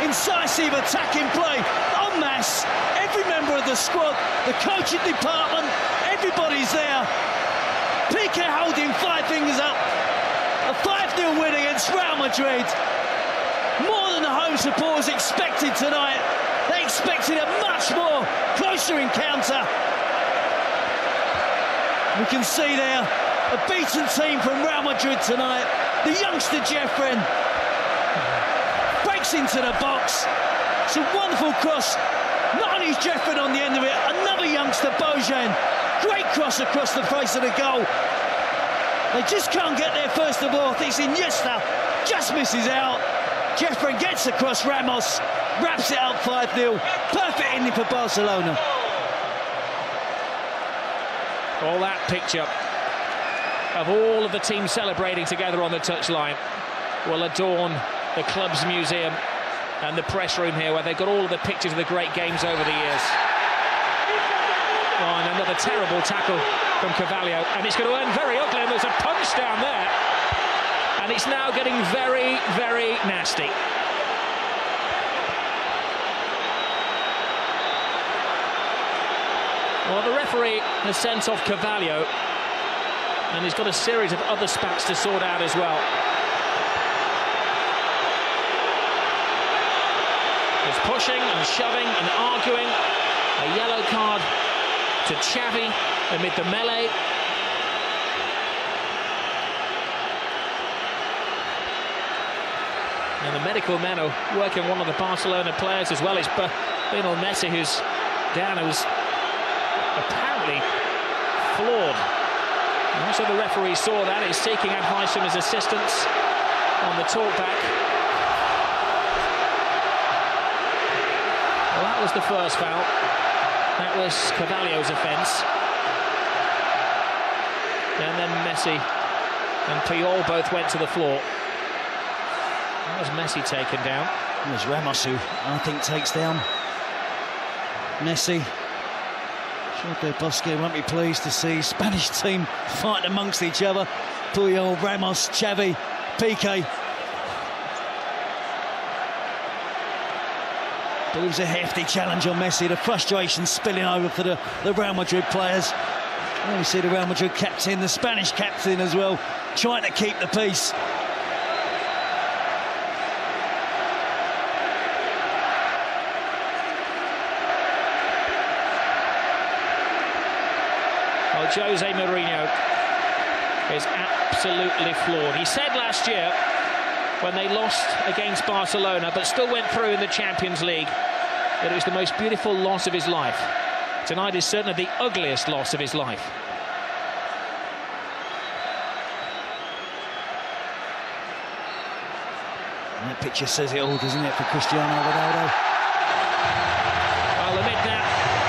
Incisive attacking play, en masse. Every member of the squad, the coaching department, everybody's there. Piqué holding 5 fingers up. A 5-0 win against Real Madrid. More than the home supporters expected tonight. They expected a much more closer encounter. We can see there a beaten team from Real Madrid tonight. The youngster Jeffren breaks into the box. It's a wonderful cross. Not only is Jeffren on the end of it, another youngster, Bojan. Great cross across the face of the goal. They just can't get there first of all. I think it's Iniesta, just misses out. Jeffren gets across Ramos, wraps it up 5-0. Perfect ending for Barcelona. All that picture of all of the teams celebrating together on the touchline will adorn the club's museum and the press room here, where they've got all of the pictures of the great games over the years. Oh, and another terrible tackle from Carvalho, and it's going to end very ugly, and there's a punch down there, and it's now getting very, very nasty. Well, the referee has sent off Carvalho, and he's got a series of other spats to sort out as well. There's pushing and shoving and arguing. A yellow card to Xavi amid the melee. And the medical men are working one of the Barcelona players as well. It's Lionel Messi who's down, who's apparently flawed. And also the referee saw that. He's seeking advice from his assistants on the talkback. Well, that was the first foul. That was Carvalho's offence. And then Messi and Puyol both went to the floor. That was Messi taken down. It was Ramos who, I think, takes down Messi. Sergio Busquets won't be pleased to see Spanish team fighting amongst each other. Puyol, Ramos, Xavi, Piqué. But it was a hefty challenge on Messi. The frustration spilling over for the Real Madrid players. And we see the Real Madrid captain, the Spanish captain as well, trying to keep the peace. Well, Jose Mourinho is absolutely flawed. He said last year, when they lost against Barcelona but still went through in the Champions League, that it was the most beautiful loss of his life. Tonight is certainly the ugliest loss of his life. And that picture says it all, doesn't it, for Cristiano Ronaldo? Well, amid that,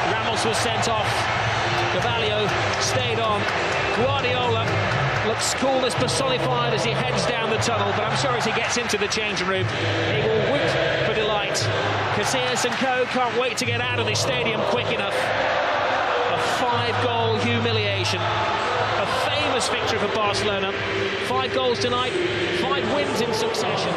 Ramos was sent off. Carvalho stayed on. Guardiola looks cool as personified as he heads down the tunnel, but I'm sure as he gets into the changing room, he will whoop for delight. Casillas and co can't wait to get out of this stadium quick enough. A 5-goal humiliation. A famous victory for Barcelona. 5 goals tonight, 5 wins in succession.